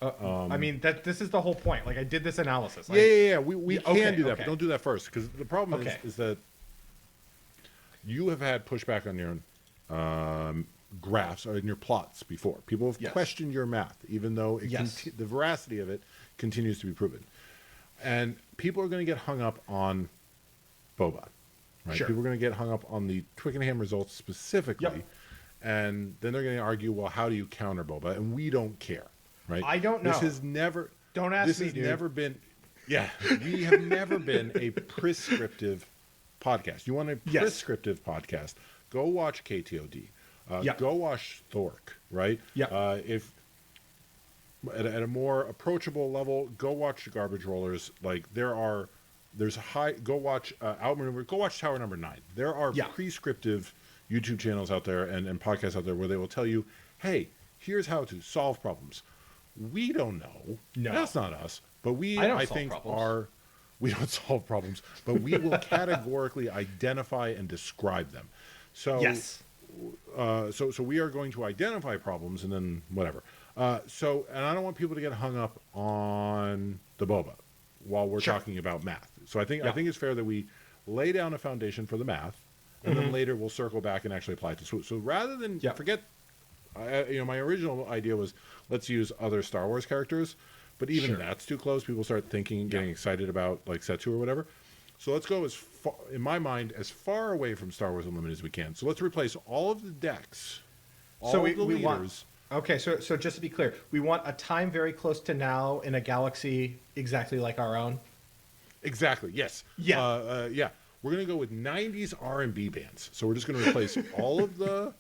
I mean, this is the whole point. Like, I did this analysis. Yeah. We can do that, but don't do that first, because the problem is that you have had pushback on your graphs or in your plots before. People have questioned your math, even though the veracity of it continues to be proven. And people are going to get hung up on Boba. Right? Sure. People are going to get hung up on the Twickenham results specifically, and then they're going to argue, well, how do you counter Boba? And we don't care, right? I don't know. This has never. Don't ask me, This dude. has never been. Yeah, we have never been a prescriptive podcast. You want a prescriptive podcast? Go watch KTOD. Go watch Thork. Right? If at a more approachable level, go watch the Garbage Rollers. Like there's a high. Go watch Go watch Tower Number 9. There are prescriptive YouTube channels out there and podcasts out there where they will tell you, hey, here's how to solve problems. We don't know. No, that's not us. But we don't solve problems, but we will categorically identify and describe them. So so we are going to identify problems and then whatever. And I don't want people to get hung up on the Boba while we're talking about math. So I think it's fair that we lay down a foundation for the math, and then later we'll circle back and actually apply it to. So rather than forget, my original idea was let's use other Star Wars characters, but even that's too close. People start thinking, getting excited about like Setu or whatever. So let's go as far, in my mind, as far away from Star Wars Unlimited as we can. So let's replace all of the decks, all of the leaders. Okay, so just to be clear, we want a time very close to now in a galaxy exactly like our own? Exactly, yes. Yeah. We're going to go with 90s R&B bands. So we're just going to replace all of the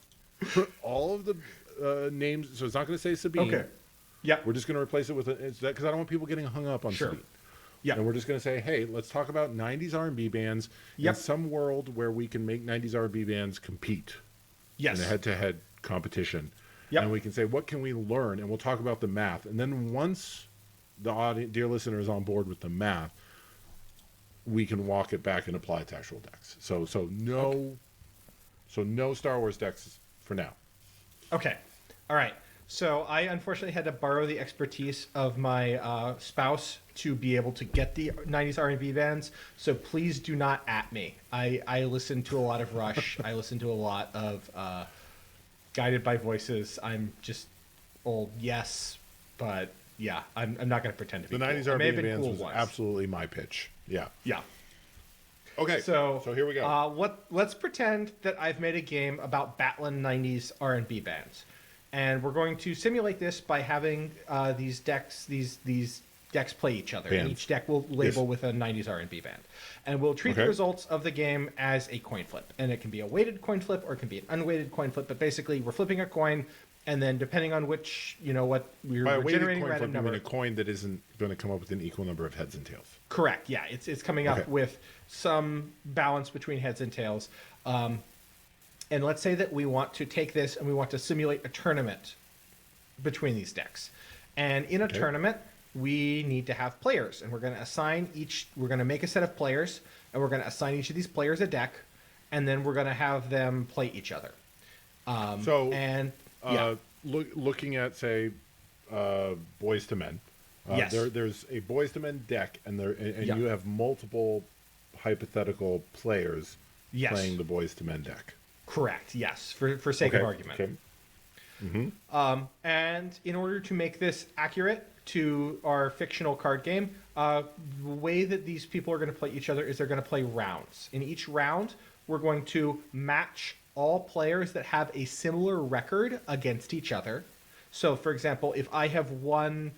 names. So it's not going to say Sabine. Okay. Yeah. We're just going to replace it with because I don't want people getting hung up on Sabine. Yeah. And we're just going to say, hey, let's talk about 90s R&B bands in some world where we can make 90s R&B bands compete in a head-to-head competition. Yep. And we can say, what can we learn? And we'll talk about the math. And then once the audience, dear listener, is on board with the math, we can walk it back and apply it to actual decks. So no Star Wars decks for now. Okay. All right. So I unfortunately had to borrow the expertise of my spouse to be able to get the 90s R&B bands. So please do not at me. I listen to a lot of Rush. I listen to a lot of Guided by Voices. I'm just old, yes, but yeah, I'm not going to pretend to be The 90s cool. R&B bands was absolutely my pitch. Yeah. Yeah. Okay. So here we go. Let's pretend that I've made a game about battling 90s R&B bands. And we're going to simulate this by having these decks play each other. Bands. And each deck will label with a 90s R&B band. And we'll treat the results of the game as a coin flip. And it can be a weighted coin flip or it can be an unweighted coin flip. But basically, we're flipping a coin, and then depending on which, what we're generating a random number. You mean a coin that isn't going to come up with an equal number of heads and tails. Correct. Yeah, it's coming up with some balance between heads and tails. And let's say that we want to take this and we want to simulate a tournament between these decks. And in a tournament, we need to have players. And we're going to make a set of players, and we're going to assign each of these players a deck, and then we're going to have them play each other. Looking at, say, Boys to Men. There's a Boys to Men deck, and you have multiple hypothetical players playing the Boys to Men deck. Correct. Yes, for sake of argument. Okay. Mm-hmm. And in order to make this accurate to our fictional card game, the way that these people are going to play each other is they're going to play rounds. In each round, we're going to match all players that have a similar record against each other. So, for example, if I have won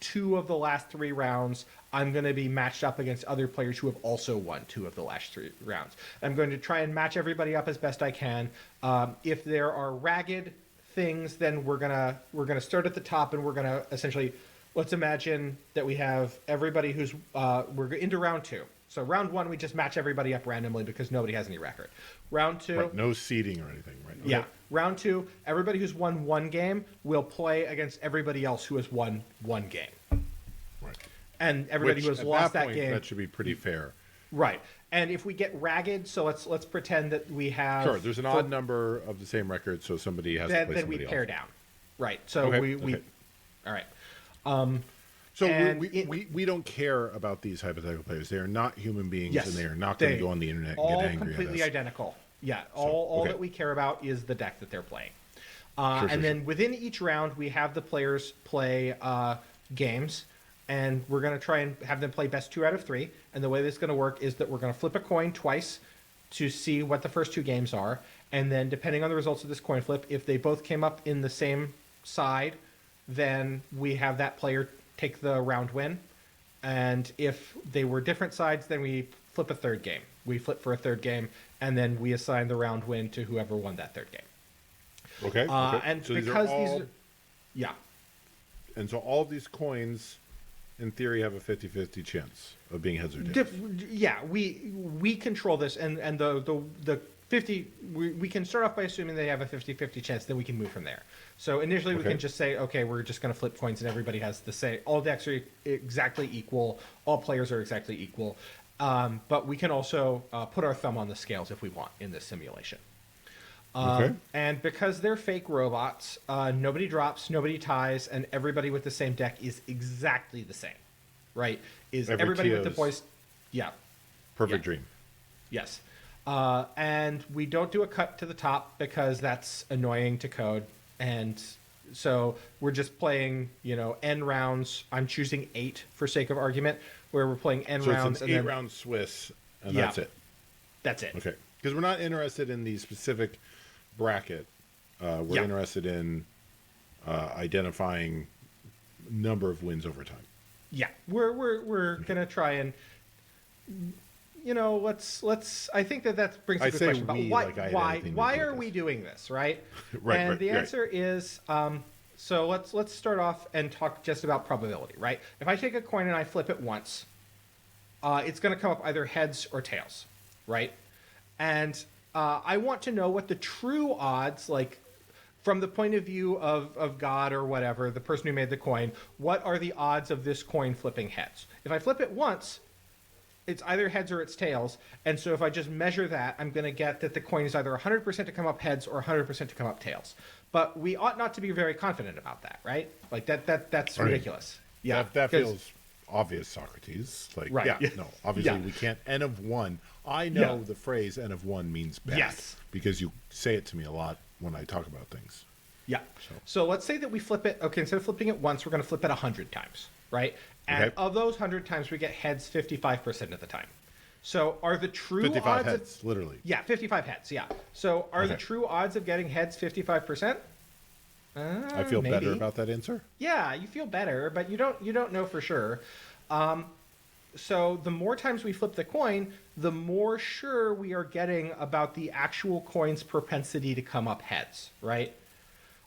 2 of the last 3 rounds, I'm going to be matched up against other players who have also won 2 of the last 3 rounds. I'm going to try and match everybody up as best I can. If there are ragged things, then we're gonna start at the top, and we're gonna essentially, let's imagine that we have everybody who's we're into round 2. So round 1, we just match everybody up randomly because nobody has any record. Round 2, right, no seeding or anything, right? Okay. Yeah. Round 2, everybody who's won 1 game will play against everybody else who has won 1 game. Right. And everybody who has lost that game. That should be pretty fair. Right. And if we get ragged, so let's pretend that we have. Sure. There's an odd number of the same record, so somebody has to play somebody else. Then we pair down. Right. So we. All right. So we don't care about these hypothetical players. They are not human beings, and they are not going to go on the internet and get angry at us. All completely identical. Yeah. All that we care about is the deck that they're playing. Then within each round, we have the players play games. And we're going to try and have them play best 2 out of 3. And the way this is going to work is that we're going to flip a coin twice to see what the first 2 games are. And then depending on the results of this coin flip, if they both came up in the same side, then we have that player take the round win. And if they were different sides, then we flip a 3rd game. We flip for a 3rd game, and then we assign the round win to whoever won that 3rd game. Okay. And so because these are... Yeah. And so all of these coins, in theory, have a 50-50 chance of being heads or tails. Yeah, we control this, and the 50. We can start off by assuming they have a 50-50 chance. Then we can move from there. So initially, we can just say, okay, we're just going to flip coins, and everybody has the same. All decks are exactly equal. All players are exactly equal. But we can also put our thumb on the scales if we want in this simulation. And because they're fake robots, nobody drops, nobody ties, and everybody with the same deck is exactly the same, right? Everybody with the boys... Yeah. Perfect dream. Yes. And we don't do a cut to the top because that's annoying to code. And so we're just playing, N rounds. I'm choosing 8 for sake of argument, where we're playing N rounds. So it's an 8-round Swiss, and that's it. That's it. Okay. Because we're not interested in the specific bracket. We're interested in identifying number of wins over time. Yeah, we're gonna try and let's. I think that brings a good question about why are we doing this, right? And the answer is so let's start off and talk just about probability, right? If I take a coin and I flip it once, it's going to come up either heads or tails, right? And I want to know what the true odds, like from the point of view of God or whatever, the person who made the coin, what are the odds of this coin flipping heads? If I flip it once, it's either heads or it's tails. And so if I just measure that, I'm going to get that the coin is either 100% to come up heads or 100% to come up tails. But we ought not to be very confident about that, right? Like that's ridiculous. Yeah, that feels obvious, Socrates. Like, right. No, obviously we can't. N of one. I know the phrase N of one means bad. Yes. Because you say it to me a lot when I talk about things. Yeah. So let's say that we flip it. Okay, instead of flipping it once, we're going to flip it 100 times, right? And of those 100 times, we get heads 55% of the time. So are the true 55 odds heads, literally. Yeah, 55 heads, yeah. So are the true odds of getting heads 55%? I feel better about that answer. Yeah, you feel better, but you don't know for sure. So the more times we flip the coin, the more sure we are getting about the actual coin's propensity to come up heads, right?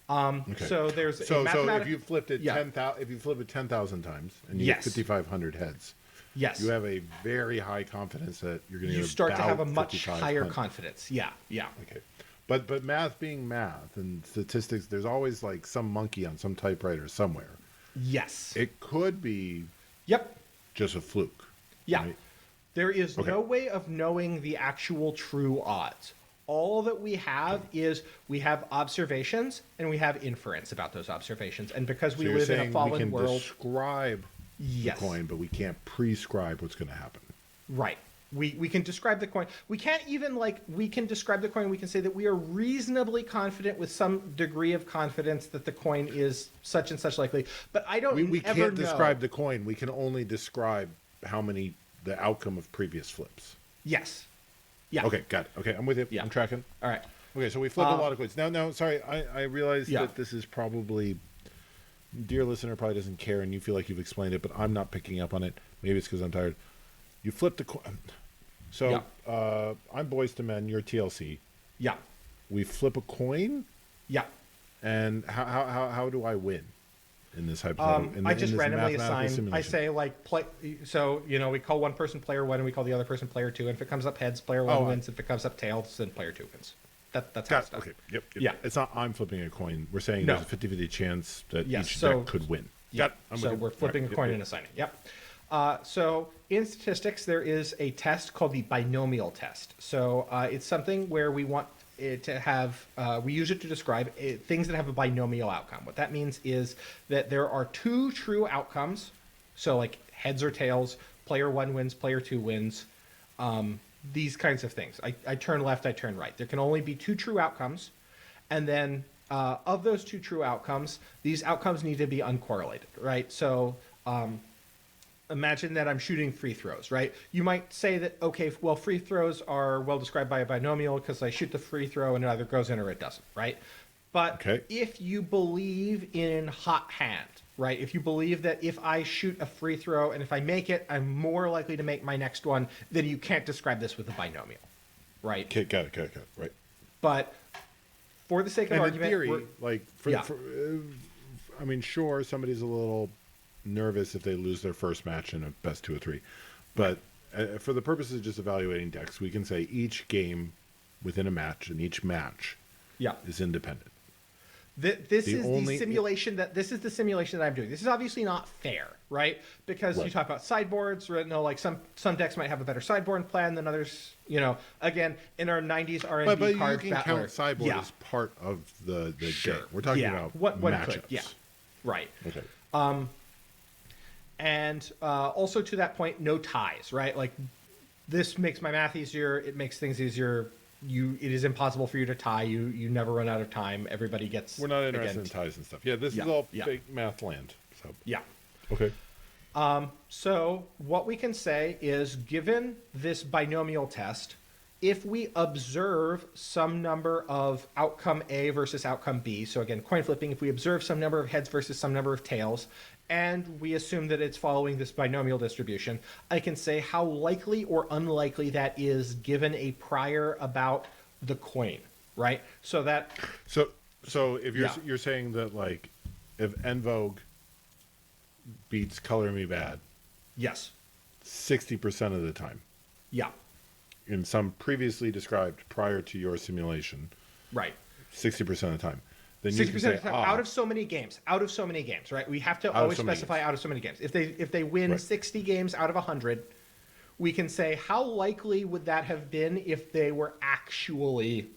So there's so if you flipped it 10,000 times and you get Yes. 5,500 heads, Yes. you have a very high confidence that you're going to. You start to have a much higher confidence. Yeah. Okay, but math being math and statistics, there's always like some monkey on some typewriter somewhere. Yes. It could be. Yep. Just a fluke. Yeah. Right? There is no way of knowing the actual true odds. All that we have is we have observations and we have inference about those observations. And because we live in a fallen world, we can describe the coin, but we can't prescribe what's going to happen. Right. We can describe the coin. We can't even we can describe the coin. We can say that we are reasonably confident with some degree of confidence that the coin is such and such likely. But I don't. We can't describe the coin. We can only describe the outcome of previous flips. Yes. Yeah. Okay, got it. Okay, I'm with you. Yeah. I'm tracking. All right. Okay, so we flipped a lot of coins. Now, sorry, I realize that this is probably, dear listener probably doesn't care, and you feel like you've explained it, but I'm not picking up on it. Maybe it's because I'm tired. You flipped the coin. So I'm Boys to Men. You're TLC. Yeah. We flip a coin. Yeah. And how do I win in this hypothetical? I just randomly assign. I say play. So we call one person player one, and we call the other person player two. And if it comes up heads, player one wins. If it comes up tails, then player two wins. That's how it's done. Okay. Yep. Yeah. It's not I'm flipping a coin. We're saying there's a 50-50 chance that each so, deck could win. Yeah. So we're flipping a coin and assigning. Yep. So in statistics, there is a test called the binomial test. So it's something where we want it to have, we use it to describe things that have a binomial outcome. What that means is that there are two true outcomes. So like heads or tails, player one wins, player two wins, these kinds of things. I turn left, I turn right. There can only be two true outcomes. And then of those two true outcomes, these outcomes need to be uncorrelated, right? So imagine that I'm shooting free throws, right? You might say that, okay, well, free throws are well described by a binomial because I shoot the free throw and it either goes in or it doesn't, right? But if you believe in hot hand, right? If you believe that if I shoot a free throw and if I make it, I'm more likely to make my next one, then you can't describe this with a binomial, right? Okay, got it, right. But for the sake of argument, in theory, I mean, sure, somebody's a little nervous if they lose their first match in a best 2 or 3, but for the purposes of just evaluating decks, we can say each game within a match and each match is independent. This is the simulation that I'm doing. This is obviously not fair, right? Because you talk about sideboards, right? No, like some decks might have a better sideboard plan than others. Again, in our 90s R&D but card you can count sideboard as part of the game. We're talking about matchups. Right. Okay. And also to that point, no ties, right? Like this makes my math easier. It makes things easier. It is impossible for you to tie. You never run out of time. Everybody gets. We're not interested in ties and stuff. Yeah, this is all fake math land. So okay. So what we can say is, given this binomial test, if we observe some number of outcome A versus outcome B, so again, coin flipping, if we observe some number of heads versus some number of tails, and we assume that it's following this binomial distribution, I can say how likely or unlikely that is given a prior about the coin, right? So that... So if you're saying that, like, if En Vogue beats Color Me Bad... Yes. 60% of the time. Yeah. In some previously described prior to your simulation. Right. 60% of the time. then you 60% can say, of the time, out of so many games, right? We have to always specify out of so many games. If they win 60 games out of 100, we can say how likely would that have been if they were actually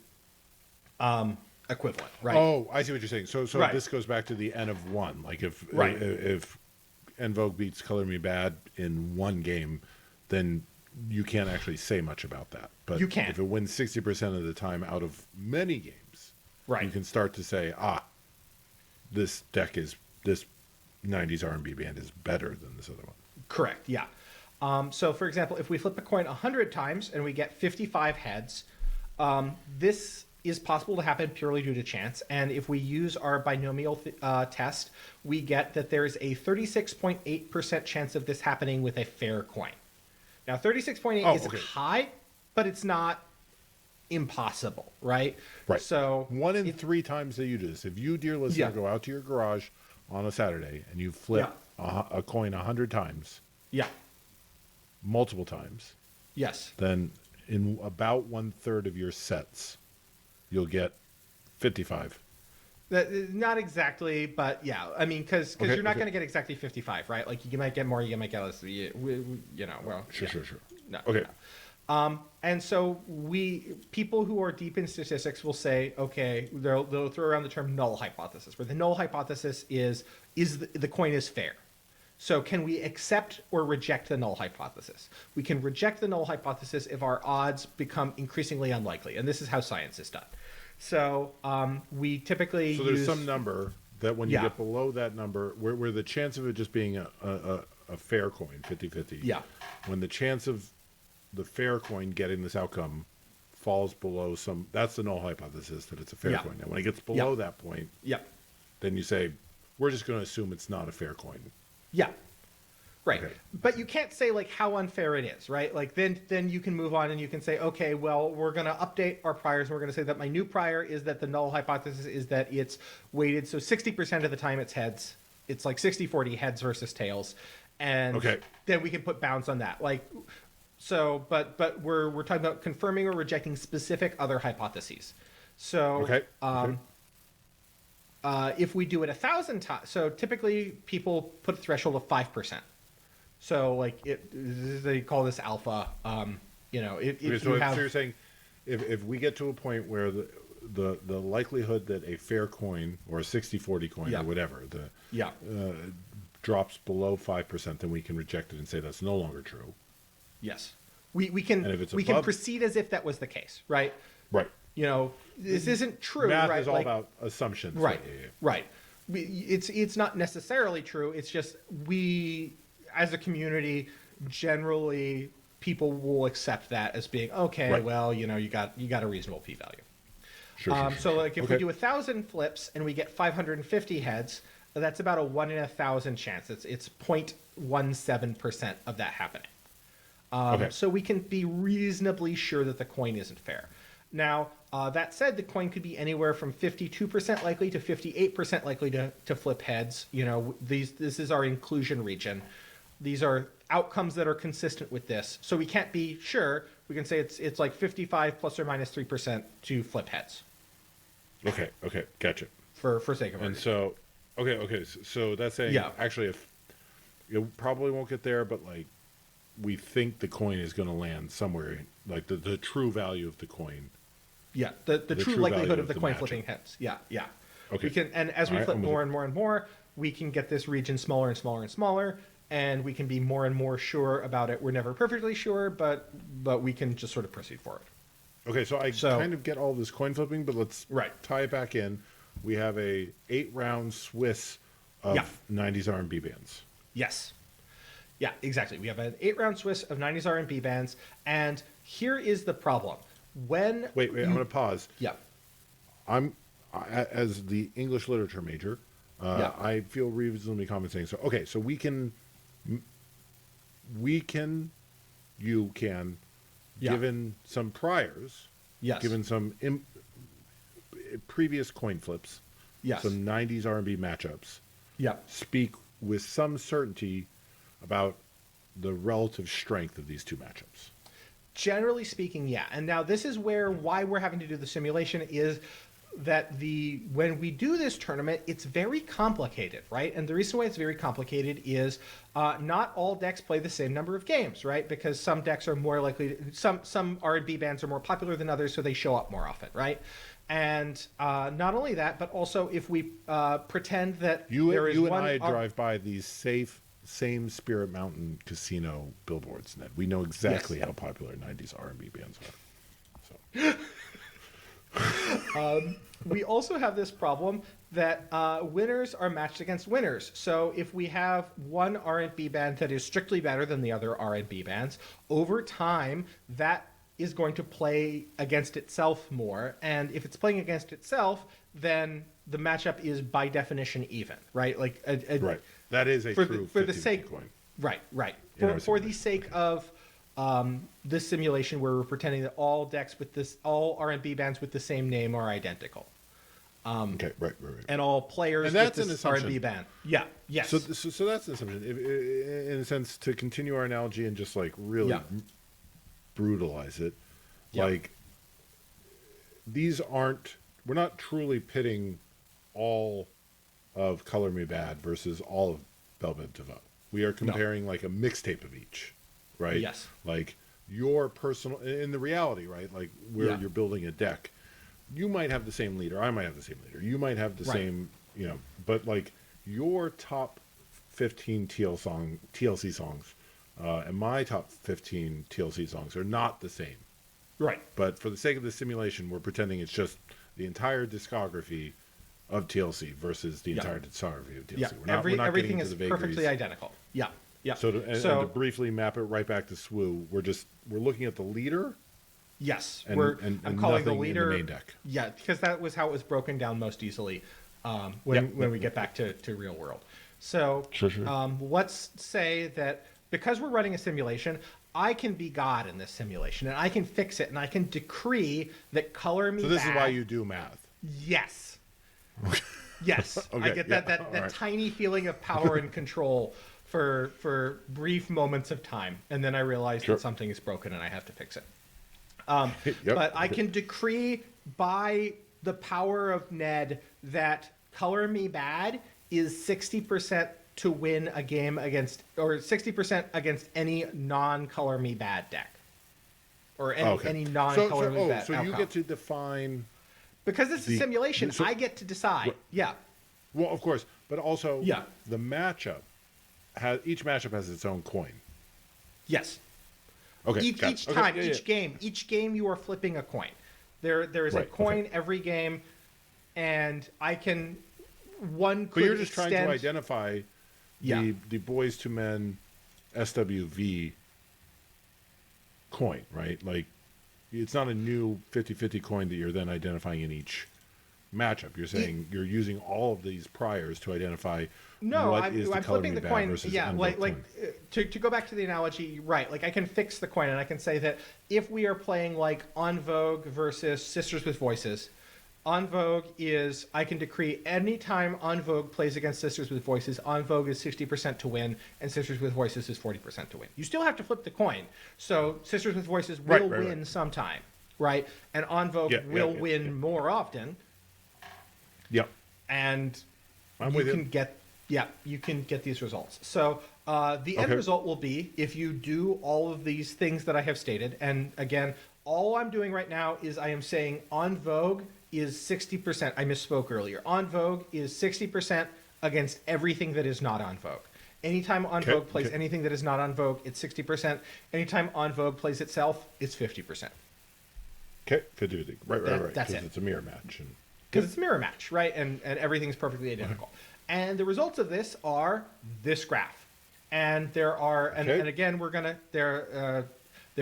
equivalent, right? Oh, I see what you're saying. So this goes back to the N of 1. Like if En Vogue beats Color Me Bad in one game, then you can't actually say much about that. But you can. If it wins 60% of the time out of many games, you can start to say, this 90s R&B band is better than this other one. Correct, yeah. So, for example, if we flip a coin 100 times and we get 55 heads, this is possible to happen purely due to chance. And if we use our binomial test, we get that there's a 36.8% chance of this happening with a fair coin. Now, 36.8 is high, but it's not impossible, right? Right. So 1 in 3 times that you do this, if you, dear listener, go out to your garage on a Saturday and you flip a coin 100 times, multiple times, then in about 1/3 of your sets, you'll get 55. Not exactly, but yeah. I mean, because you're not going to get exactly 55, right? Like you might get more, you might get less. Sure. No. Okay. And so people who are deep in statistics will say, okay, they'll throw around the term null hypothesis, where the null hypothesis is the coin is fair. So can we accept or reject the null hypothesis? We can reject the null hypothesis if our odds become increasingly unlikely, and this is how science is done. So we typically there's some number that when you get below that number, where the chance of it just being a fair coin, 50-50, when the chance of the fair coin getting this outcome falls below that's the null hypothesis that it's a fair coin. Now, when it gets below that point, then you say, we're just going to assume it's not a fair coin. Yeah. Right. Okay. But you can't say like how unfair it is, right? Like then you can move on and you can say, okay, well, we're going to update our priors. And we're going to say that my new prior is that the null hypothesis is that it's weighted. So 60% of the time it's heads. It's like 60-40 heads versus tails. And then we can put bounds on that. Like, so, but we're talking about confirming or rejecting specific other hypotheses. So, if we do it 1,000 times, so typically people put a threshold of 5%. So like they call this alpha. So you're saying if we get to a point where the likelihood that a fair coin or a 60-40 coin or whatever drops below 5%, then we can reject it and say that's no longer true. Yes, we can proceed as if that was the case, right? Right. This isn't true. Math right? is all about assumptions. Right. Right. It's not necessarily true. It's just we, as a community, generally people will accept that as being okay. Well, you got a reasonable p-value. Sure. So like if we do 1,000 flips and we get 550 heads, that's about a 1 in 1,000 chance. It's 0.17% of that happening. So we can be reasonably sure that the coin isn't fair. Now, that said, the coin could be anywhere from 52% likely to 58% likely to flip heads. This is our inclusion region. These are outcomes that are consistent with this. So we can't be sure. We can say it's like 55 plus or minus 3% to flip heads. Okay, gotcha. For sake of argument. And so, so that's saying actually if it probably won't get there, but like we think the coin is going to land somewhere, like the true value of the coin. Yeah, the true likelihood of the coin flipping heads. Yeah. Okay. We can, and as we flip more and more and more, we can get this region smaller and smaller and smaller, and we can be more and more sure about it. We're never perfectly sure, but we can just sort of proceed forward. Okay, so I kind of get all this coin flipping, but let's tie it back in. We have a 8-round Swiss of 90s R&B bands. Yes. Yeah, exactly. We have an 8-round Swiss of 90s R&B bands, and here is the problem. Wait, I'm going to pause. Yeah. As the English literature major, I feel reasonably confident saying so. Okay, so you can, given some priors, given some previous coin flips, some 90s R&B matchups, speak with some certainty about the relative strength of these two matchups. Generally speaking, yeah. And now this is why we're having to do the simulation is that when we do this tournament, it's very complicated, right? And the reason why it's very complicated is not all decks play the same number of games, right? Because some decks are more likely, some R&B bands are more popular than others, so they show up more often, right? And not only that, but also if we pretend that you and one I drive by these same Spirit Mountain Casino billboards, Ned. We know exactly how popular 90s R&B bands are. So. We also have this problem that winners are matched against winners. So if we have one R&B band that is strictly better than the other R&B bands, over time that is going to play against itself more. And if it's playing against itself, then the matchup is by definition even, right? Like right. That is a true for the sake coin. Right. For the sake of this simulation where we're pretending that all decks with all R&B bands with the same name are identical. Okay, right. And all players and that's with this R&B band. Yeah, yes. So that's an assumption. In a sense, to continue our analogy and just like really brutalize it, like we're not truly pitting all of Color Me Bad versus all of Velvet DeVoe. We are comparing like a mixtape of each, right? Yes. Like your personal, in the reality, right? Like where you're building a deck, you might have the same leader. I might have the same leader. You might have the same, but like your top 15 TLC songs and my top 15 TLC songs are not the same. Right. But for the sake of the simulation, we're pretending it's just the entire discography of TLC versus the entire discography of TLC. Yeah. We're not everything getting is into the vagaries. perfectly identical. Yeah. Yeah. So to briefly map it right back to SWU, we're looking at the leader. Yes, and I'm calling the nothing leader in the main deck. Yeah, because that was how it was broken down most easily when we get back to real world. So Sure. Let's say that because we're running a simulation, I can be God in this simulation, and I can fix it, and I can decree that Color Me Bad. So this is why you do math. Yes. Yes. Okay, I get that right. tiny feeling of power and control for brief moments of time, and then I realize that something is broken and I have to fix it. But I can decree by the power of Ned that Color Me Bad is 60% to win a game against, or 60% against any non-Color Me Bad deck, or any non-Color Me Bad. So you get to define, because it's a simulation. I get to decide. Right. Yeah. Well, of course, but also the matchup each matchup has its own coin. Yes. Okay. Each game you are flipping a coin. There is a coin every game, and I can But you're just trying to identify the Boys to Men SWV coin, right? Like it's not a new 50-50 coin that you're then identifying in each matchup. You're saying you're using all of these priors to identify I'm flipping the coin. Versus to go back to the analogy, right? Like I can fix the coin, and I can say that if we are playing like En Vogue versus Sisters with Voices, En Vogue is, I can decree anytime En Vogue plays against Sisters with Voices, En Vogue is 60% to win, and Sisters with Voices is 40% to win. You still have to flip the coin, so Sisters with Voices will win sometime, right? And En Vogue will win more often. Yep. And you can get these results. So the end result will be if you do all of these things that I have stated, and again, all I'm doing right now is I am saying En Vogue is 60%. I misspoke earlier. En Vogue is 60% against everything that is not En Vogue. Anytime En Vogue plays anything that is not En Vogue, it's 60%. Anytime En Vogue plays itself, it's 50%. Okay, 50-50. Right. That's it. It's a mirror match. Because it's a mirror match, right? And everything's perfectly identical. And the results of this are this graph. And there are, and again, there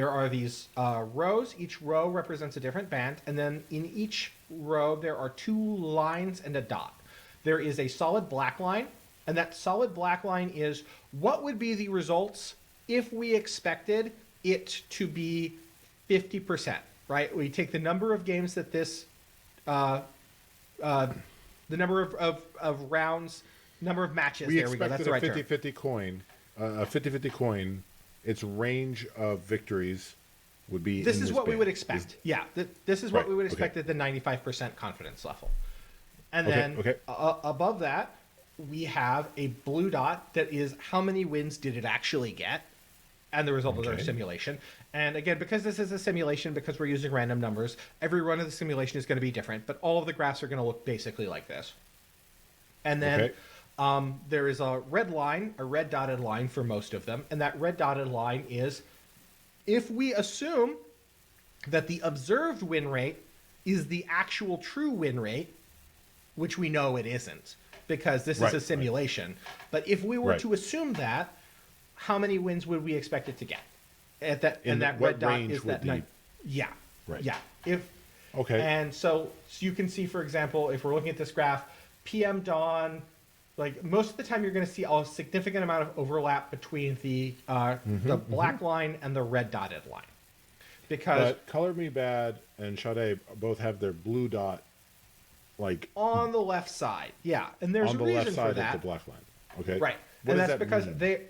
are these rows. Each row represents a different band. And then in each row, there are two lines and a dot. There is a solid black line. And that solid black line is what would be the results if we expected it to be 50%, right? We take the number of games that this, the number of rounds, number of matches. We there we go. That's the right term. 50-50 coin, its range of victories would be. This in is what we band. would expect. This is what Right, we would okay. expect at the 95% confidence level. And Okay, then okay. Above that, we have a blue dot that is how many wins did it actually get, and the result of their Okay. simulation. And again, because this is a simulation, because we're using random numbers, every run of the simulation is going to be different, but all of the graphs are going to look basically like this. And then there is a red line, a red dotted line for most of them, and that red dotted line is if we assume that the observed win rate is the actual true win rate, which we know it isn't, because this is a simulation. But if we were to assume that, how many wins would we expect it to get? At that, and that red dot is that nine. Yeah. Right. Yeah. And so you can see, for example, if we're looking at this graph, PM dawn, like most of the time you're going to see a significant amount of overlap between the black line and the red dotted line. Because But Color Me Bad and Sade both have their blue dot like on the left side. Yeah. And there's on a the reason left for side that. of the black line. Okay. Right. What And does that's that because mean?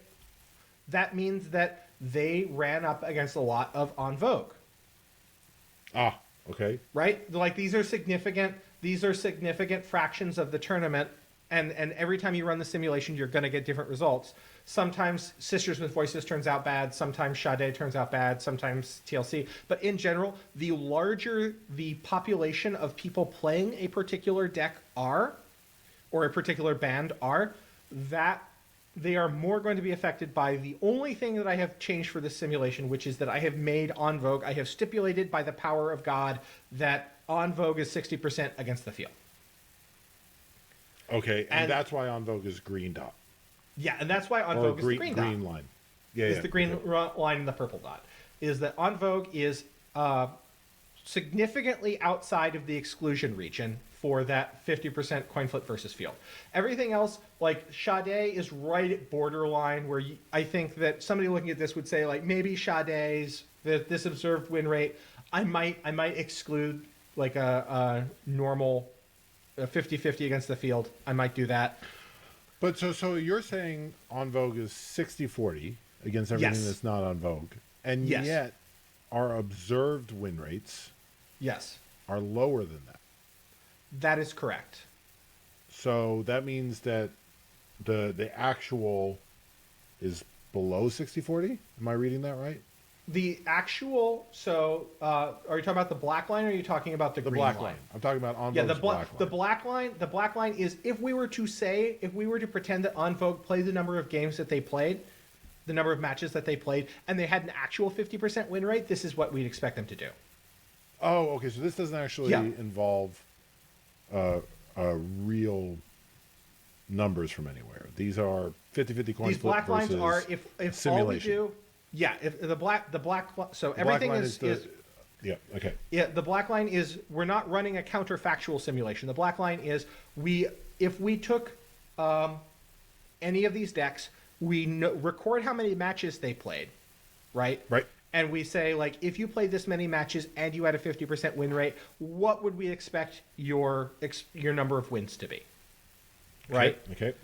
that means that they ran up against a lot of En Vogue. Ah, okay. Right? Like these are significant fractions of the tournament, and every time you run the simulation you're going to get different results. Sometimes Sisters with Voices turns out bad, sometimes Sade turns out bad, sometimes TLC, but in general, the larger the population of people playing a particular deck are, or a particular band are, that they are more going to be affected by the only thing that I have changed for this simulation, which is that I have made En Vogue, I have stipulated by the power of God that En Vogue is 60% against the field. Okay, and that's why En Vogue is green dot. Yeah, and that's why En Or Vogue is the green dot. green line. Yeah, Is the green line and the purple dot. Is that En Vogue is significantly outside of the exclusion region for that 50% coin flip versus field. Everything else, like Sade, is right at borderline where I think that somebody looking at this would say, like, maybe Sade's this observed win rate, I might exclude like a normal 50-50 against the field. I might do that. But so you're saying En Vogue is 60-40 against everything Yes. that's not En Vogue, and Yes. yet our observed win rates Yes, are lower than that. that is correct. So that means that the actual is below 60-40? Am I reading that right? The actual, so are you talking about the black line or are you talking about the green black line? line. I'm talking about En Yeah, Vogue's black line. the black line is if we were to pretend that En Vogue played the number of games that they played, the number of matches that they played, and they had an actual 50% win rate, this is what we'd expect them to do. Oh, okay. So this doesn't actually involve real numbers from anywhere. These are 50-50 coin These flip black lines versus are if simulation. all we do, if the black so everything line is yeah, okay. Yeah, the black line is we're not running a counterfactual simulation. The black line is if we took any of these decks, we record how many matches they played, right? Right. And we say, like, if you played this many matches and you had a 50% win rate, what would we expect your number of wins to be? Right? Okay.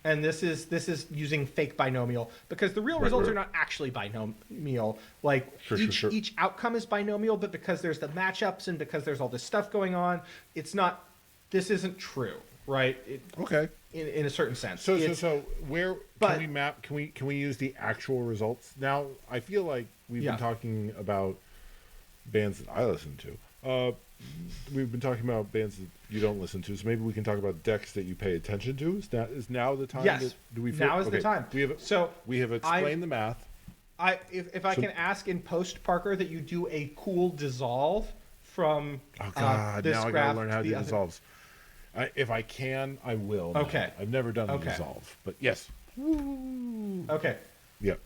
And this is using fake binomial because the real results are not actually binomial. Like Sure. each outcome is binomial, but because there's the matchups and because there's all this stuff going on, it's not. This isn't true, right? Okay. In a certain sense. So where but- can we map? Can we use the actual results? Now I feel like we've been talking about bands that I listen to. We've been talking about bands that you don't listen to, so maybe we can talk about decks that you pay attention to. Is now the time? Yes. Do we Now is the time. We have explained the math. If I can ask in post, Parker, that you do a cool dissolve from Oh God! this Now I graph gotta learn how to do the other- dissolves. If I can, I will. now. Okay. I've never done a Okay. dissolve, but yes. Okay. Yep.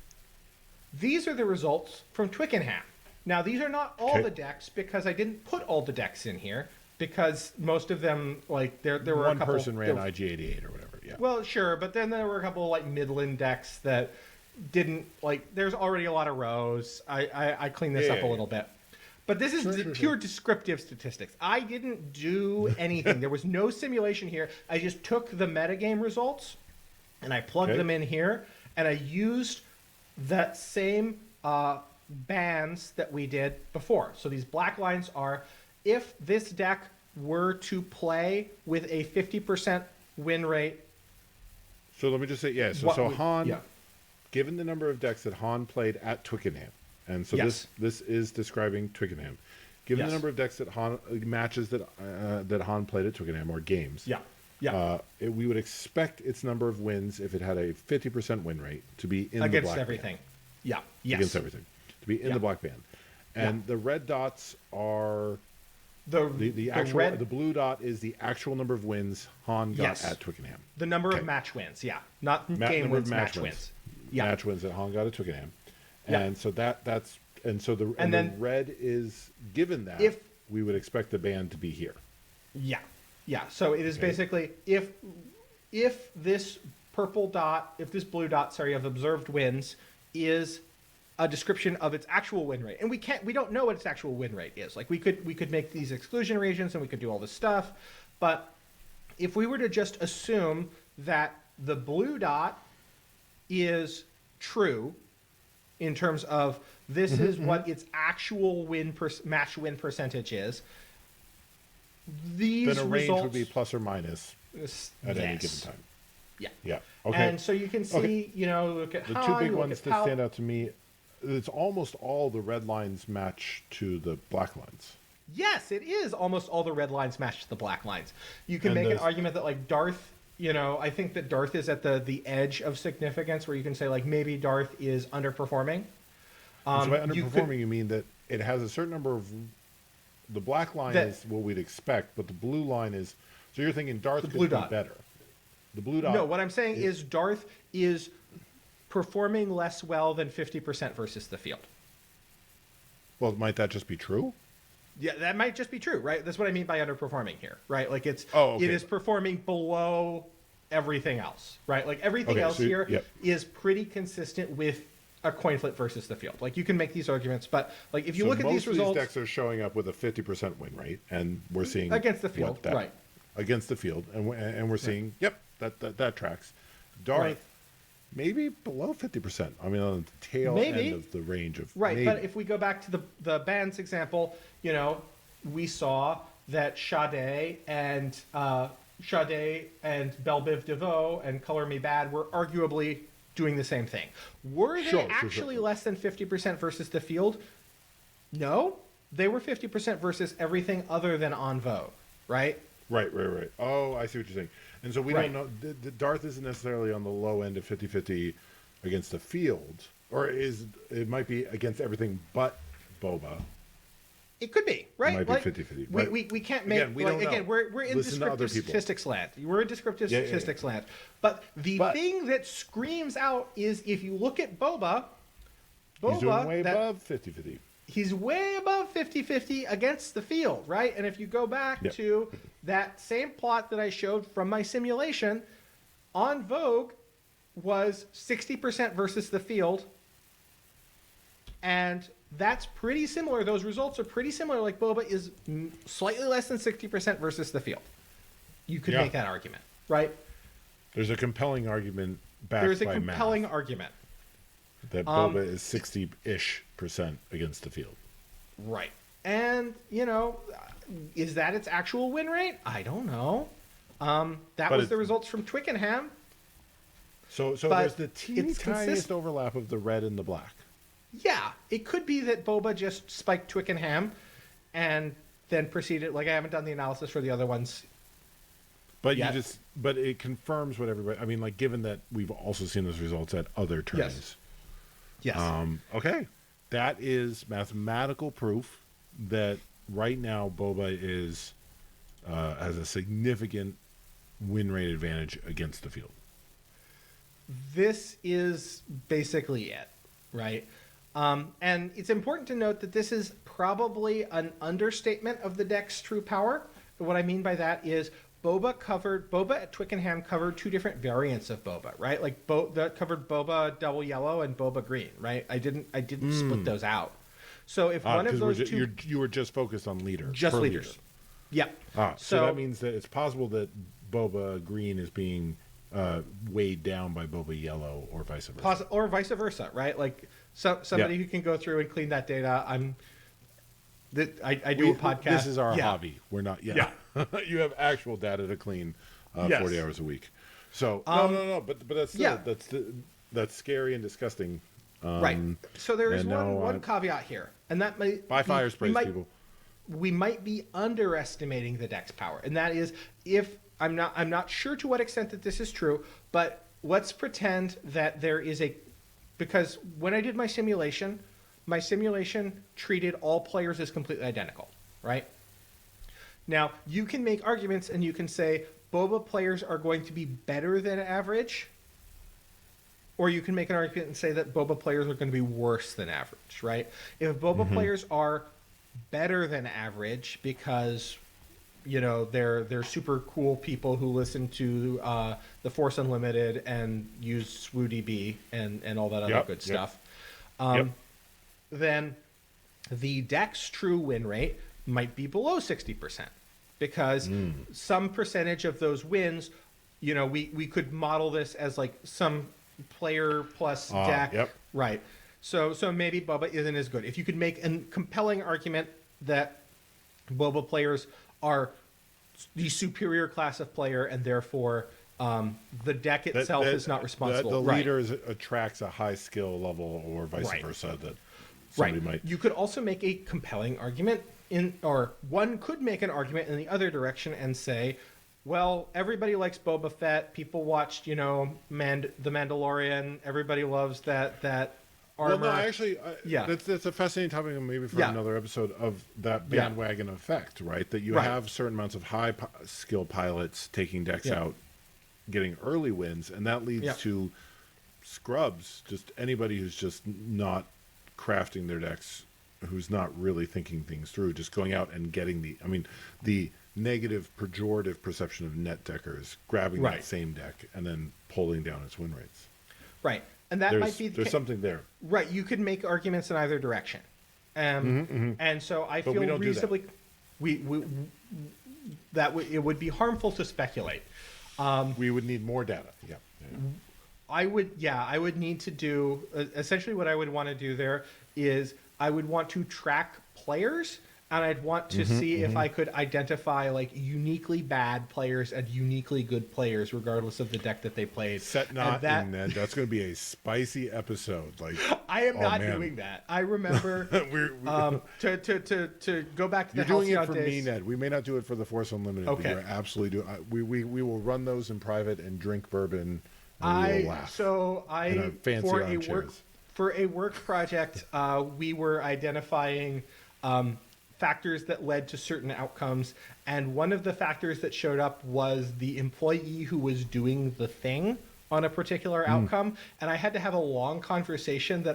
These are the results from Twickenham. Now, these are not all Okay. the decks because I didn't put all the decks in here because most of them, like, there were One a couple... person ran IG88 or whatever. Yeah. Well, sure, but then there were a couple, like, Midland decks that didn't, like, there's already a lot of rows. I cleaned this up a little bit. But this is pure descriptive statistics. I didn't do anything. There was no simulation here. I just took the metagame results and I plugged them in here, and I used that same bands that we did before. So these black lines are if this deck were to play with a 50% win rate. So let me just say, Han, given the number of decks that Han played at Twickenham, and so this is describing Twickenham, given the number of decks that Han matches that Han played at Twickenham or games, we would expect its number of wins if it had a 50% win rate to be in against the black everything. Band. Against everything, to be in the black band, and the red dots are the blue dot is the actual number of wins Han got at Twickenham. The number of match wins, not game wins, match wins. Match wins that Han got at Twickenham, and so the red is given that if we would expect the band to be here. So it is basically if this blue dot, of observed wins is a description of its actual win rate, and we don't know what its actual win rate is. Like we could make these exclusion regions and we could do all this stuff, but if we were to just assume that the blue dot is true in terms of this is what its actual match win percentage is, these then a range results would be plus or minus at any given time. Okay. And so you can see, look at the two big ones that stand out to me. It's almost all the red lines match to the black lines. Yes, it is almost all the red lines match to the black lines. You can make an argument that like Darth, I think that Darth is at the edge of significance where you can say like maybe Darth is underperforming. So by underperforming, you mean that it has a certain number of the black line is what we'd expect, but the blue line is. So you're thinking Darth could be better. The blue dot. No, what I'm saying is Darth is performing less well than 50% versus the field. Well, might that just be true? Yeah, that might just be true, right? That's what I mean by underperforming here, right? Like it is performing below everything else, right? Like everything else here is pretty consistent with a coin flip versus the field. Like you can make these arguments, but like if you look at these results, most of these decks are showing up with a 50% win rate, and we're seeing against the field, right? Against the field, and we're seeing that tracks. Darth. Maybe below 50%. I mean, on the tail end of the range of maybe. But if we go back to the bands example, we saw that Sade and Belle Biv DeVoe and Color Me Bad were arguably doing the same thing. Were they actually less than 50% versus the field? No, they were 50% versus everything other than En Vogue, right? Right. Oh, I see what you're saying. And so we don't know. The Darth isn't necessarily on the low end of 50-50 against the field, or it might be against everything but Boba. It could be, right? It might be 50-50. Right? We can't make we're in descriptive statistics land. We're in descriptive statistics land. But the thing that screams out is if you look at Boba he's doing way above 50-50. He's way above 50-50 against the field, right? And if you go back to that same plot that I showed from my simulation, En Vogue was 60% versus the field. And that's pretty similar. Those results are pretty similar. Like Boba is slightly less than 60% versus the field. You could make that argument, right? There's a compelling argument backed by math. There's a compelling argument. That Boba is 60-ish% against the field. Right. And, is that its actual win rate? I don't know. That was the results from Twickenham. So there's the tiniest overlap of the red and the black. Yeah. It could be that Boba just spiked Twickenham and then proceeded. Like, I haven't done the analysis for the other ones. But but it confirms what everybody. I mean, like, given that we've also seen those results at other tourneys. Yes. Okay. That is mathematical proof that right now Boba has a significant win rate advantage against the field. This is basically it, right? And it's important to note that this is probably an understatement of the deck's true power. What I mean by that is Boba at Twickenham covered two different variants of Boba, right? Like that covered Boba double yellow and Boba green, right? I didn't split those out. So if one of those you were just focused on leaders, just leaders, leader. So that means that it's possible that Boba green is being weighed down by Boba yellow, or vice versa. Or vice versa, right? Like So somebody who can go through and clean that data. I do a podcast. This is our hobby. We're not. Yeah. You have actual data to clean 40 hours a week. So no. But that's still, that's scary and disgusting. Right. So there is one caveat here, and that might buy fire sprays, people. We might be underestimating the Dex power, and that is if I'm not sure to what extent that this is true, but let's pretend that there is because when I did my simulation treated all players as completely identical, right? Now, you can make arguments and you can say Boba players are going to be better than average, or you can make an argument and say that Boba players are going to be worse than average, right? If Boba players are better than average because, you know, they're super cool people who listen to the Force Unlimited and use SWODB and all that other good stuff, then the Dex true win rate might be below 60%. Because some percentage of those wins, you know, we could model this as like some player plus deck. Right. So maybe Boba isn't as good. If you could make a compelling argument that Boba players are the superior class of player and therefore the deck itself is not responsible. The leader attracts a high skill level or vice versa that somebody might. You could also make a compelling argument one could make an argument in the other direction and say, well, everybody likes Boba Fett. People watched, you know, The Mandalorian. Everybody loves that armor. Well, no, actually, that's a fascinating topic, maybe for another episode of that bandwagon effect, right? That you have certain amounts of high skill pilots taking decks out, getting early wins, and that leads to scrubs, just anybody who's just not crafting their decks, who's not really thinking things through, just going out and getting the negative pejorative perception of net deckers, grabbing that same deck and then pulling down its win rates. Right. And that might be there's something there. Right. You could make arguments in either direction. And so I feel reasonably it would be harmful to speculate. We would need more data. I would need to do essentially what I would want to do there is I would want to track players, and I'd want to see if I could identify like uniquely bad players and uniquely good players, regardless of the deck that they played. That's going to be a spicy episode. Like I am not doing that. I remember to go back to the You're doing it for days. me, Ned. We may not do it for the Force Unlimited, but you're absolutely doing. We will run those in private and drink bourbon. And we will laugh. So I fancy armchairs. For a work project, we were identifying factors that led to certain outcomes, and one of the factors that showed up was the employee who was doing the thing on a particular outcome, and I had to have a long conversation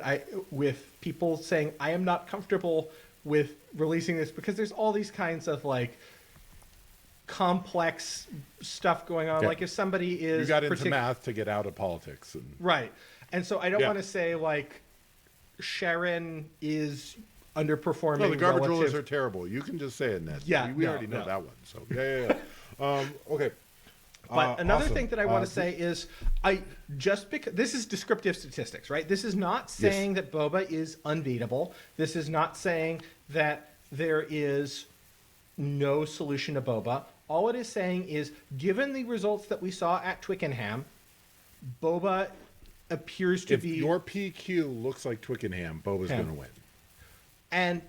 with people saying, I am not comfortable with releasing this because there's all these kinds of like complex stuff going on. Like if somebody is... You got into math to get out of politics. Right. And so I don't want to say, like, Sharon is underperforming. No, the garbage rulers are terrible. You can just say it, Ned. Yeah. We already know that one. So, okay. But another thing that I want to say is because this is descriptive statistics, right? This is not saying that Boba is unbeatable. This is not saying that there is no solution to Boba. All it is saying is, given the results that we saw at Twickenham, Boba appears to be... If your PQ looks like Twickenham, Boba's going to win. And,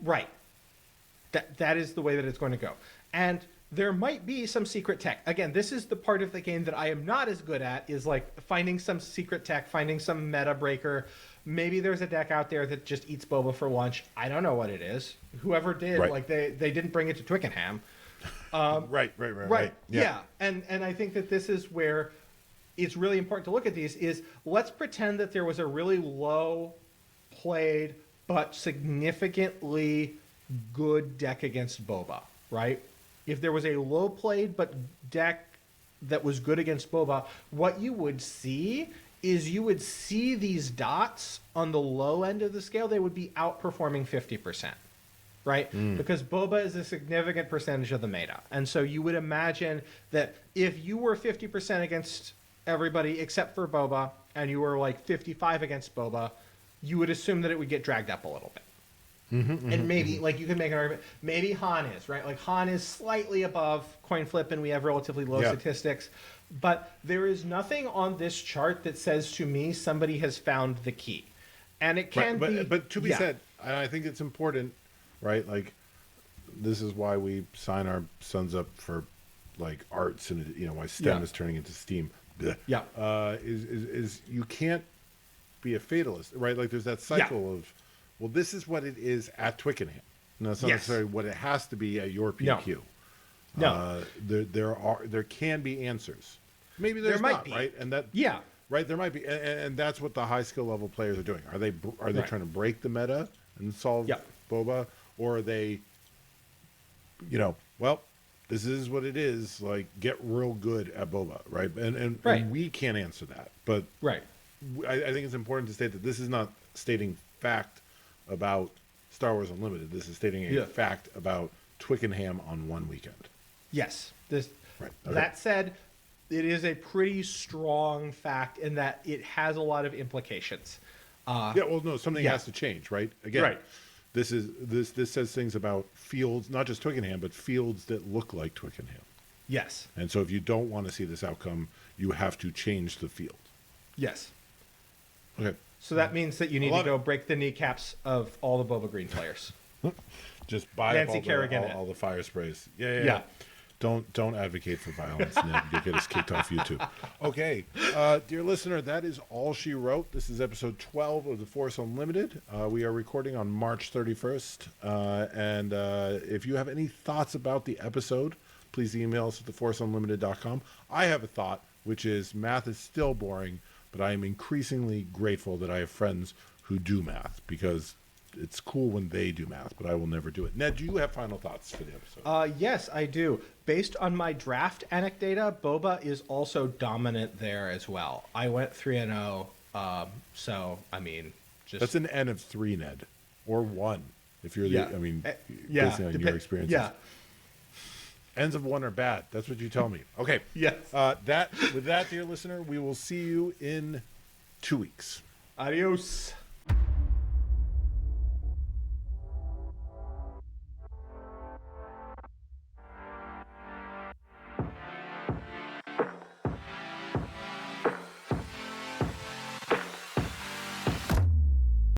that is the way that it's going to go. And there might be some secret tech. Again, this is the part of the game that I am not as good at, is like finding some secret tech, finding some meta breaker. Maybe there's a deck out there that just eats Boba for lunch. I don't know what it is. Whoever did, like they didn't bring it to Twickenham. Right. Yeah. And I think that this is where it's really important to look at these is let's pretend that there was a really low played but significantly good deck against Boba, right? If there was a low played but deck that was good against Boba, what you would see is you would see these dots on the low end of the scale. They would be outperforming 50%, right? Because Boba is a significant percentage of the meta. And so you would imagine that if you were 50% against everybody except for Boba, and you were like 55 against Boba, you would assume that it would get dragged up a little bit. And maybe, like, you could make an argument, maybe Han is, right? Like, Han is slightly above coin flip, and we have relatively low statistics. But there is nothing on this chart that says to me somebody has found the key. And it can be... But to be said, and I think it's important, right? Like, this is why we sign our sons up for, like, arts and, you know, why STEM is turning into STEAM. Yeah. Is you can't be a fatalist, right? Like, there's that cycle of... Well, this is what it is at Twickenham. No, it's not necessarily what it has to be at your PQ. No. There can be answers. Maybe there might be, right? And that right, there might be, and that's what the high skill level players are doing. Are they trying to break the meta and solve Boba, or are they, you know, well, this is what it is. Like, get real good at Boba, right? And we can't answer that, but I think it's important to state that this is not stating fact about Star Wars Unlimited. This is stating a fact about Twickenham on one weekend. Yes. That said, it is a pretty strong fact in that it has a lot of implications. Something has to change, right? Again, this says things about fields, not just Twickenham, but fields that look like Twickenham. Yes. And so if you don't want to see this outcome, you have to change the field. Yes. Okay. So that means that you need to go break the kneecaps of all the Boba Green players. Just buy Nancy up all the fire sprays. Yeah. Don't advocate for violence, Ned. You'll get us kicked off YouTube. Okay, dear listener, that is all she wrote. This is episode 12 of The Force Unlimited. We are recording on March 31st. And if you have any thoughts about the episode, please email us at theforceunlimited.com. I have a thought, which is math is still boring, but I am increasingly grateful that I have friends who do math, because it's cool when they do math, but I will never do it. Ned, do you have final thoughts for the episode? Yes, I do. Based on my draft anecdata, Boba is also dominant there as well. I went 3-0, so, I mean, just... That's an N of 3, Ned. Or 1, if you're the... I mean, based on your experiences. Yeah. Ends of 1 are bad. That's what you tell me. Okay. Yes. With that, dear listener, we will see you in 2 weeks. Adios.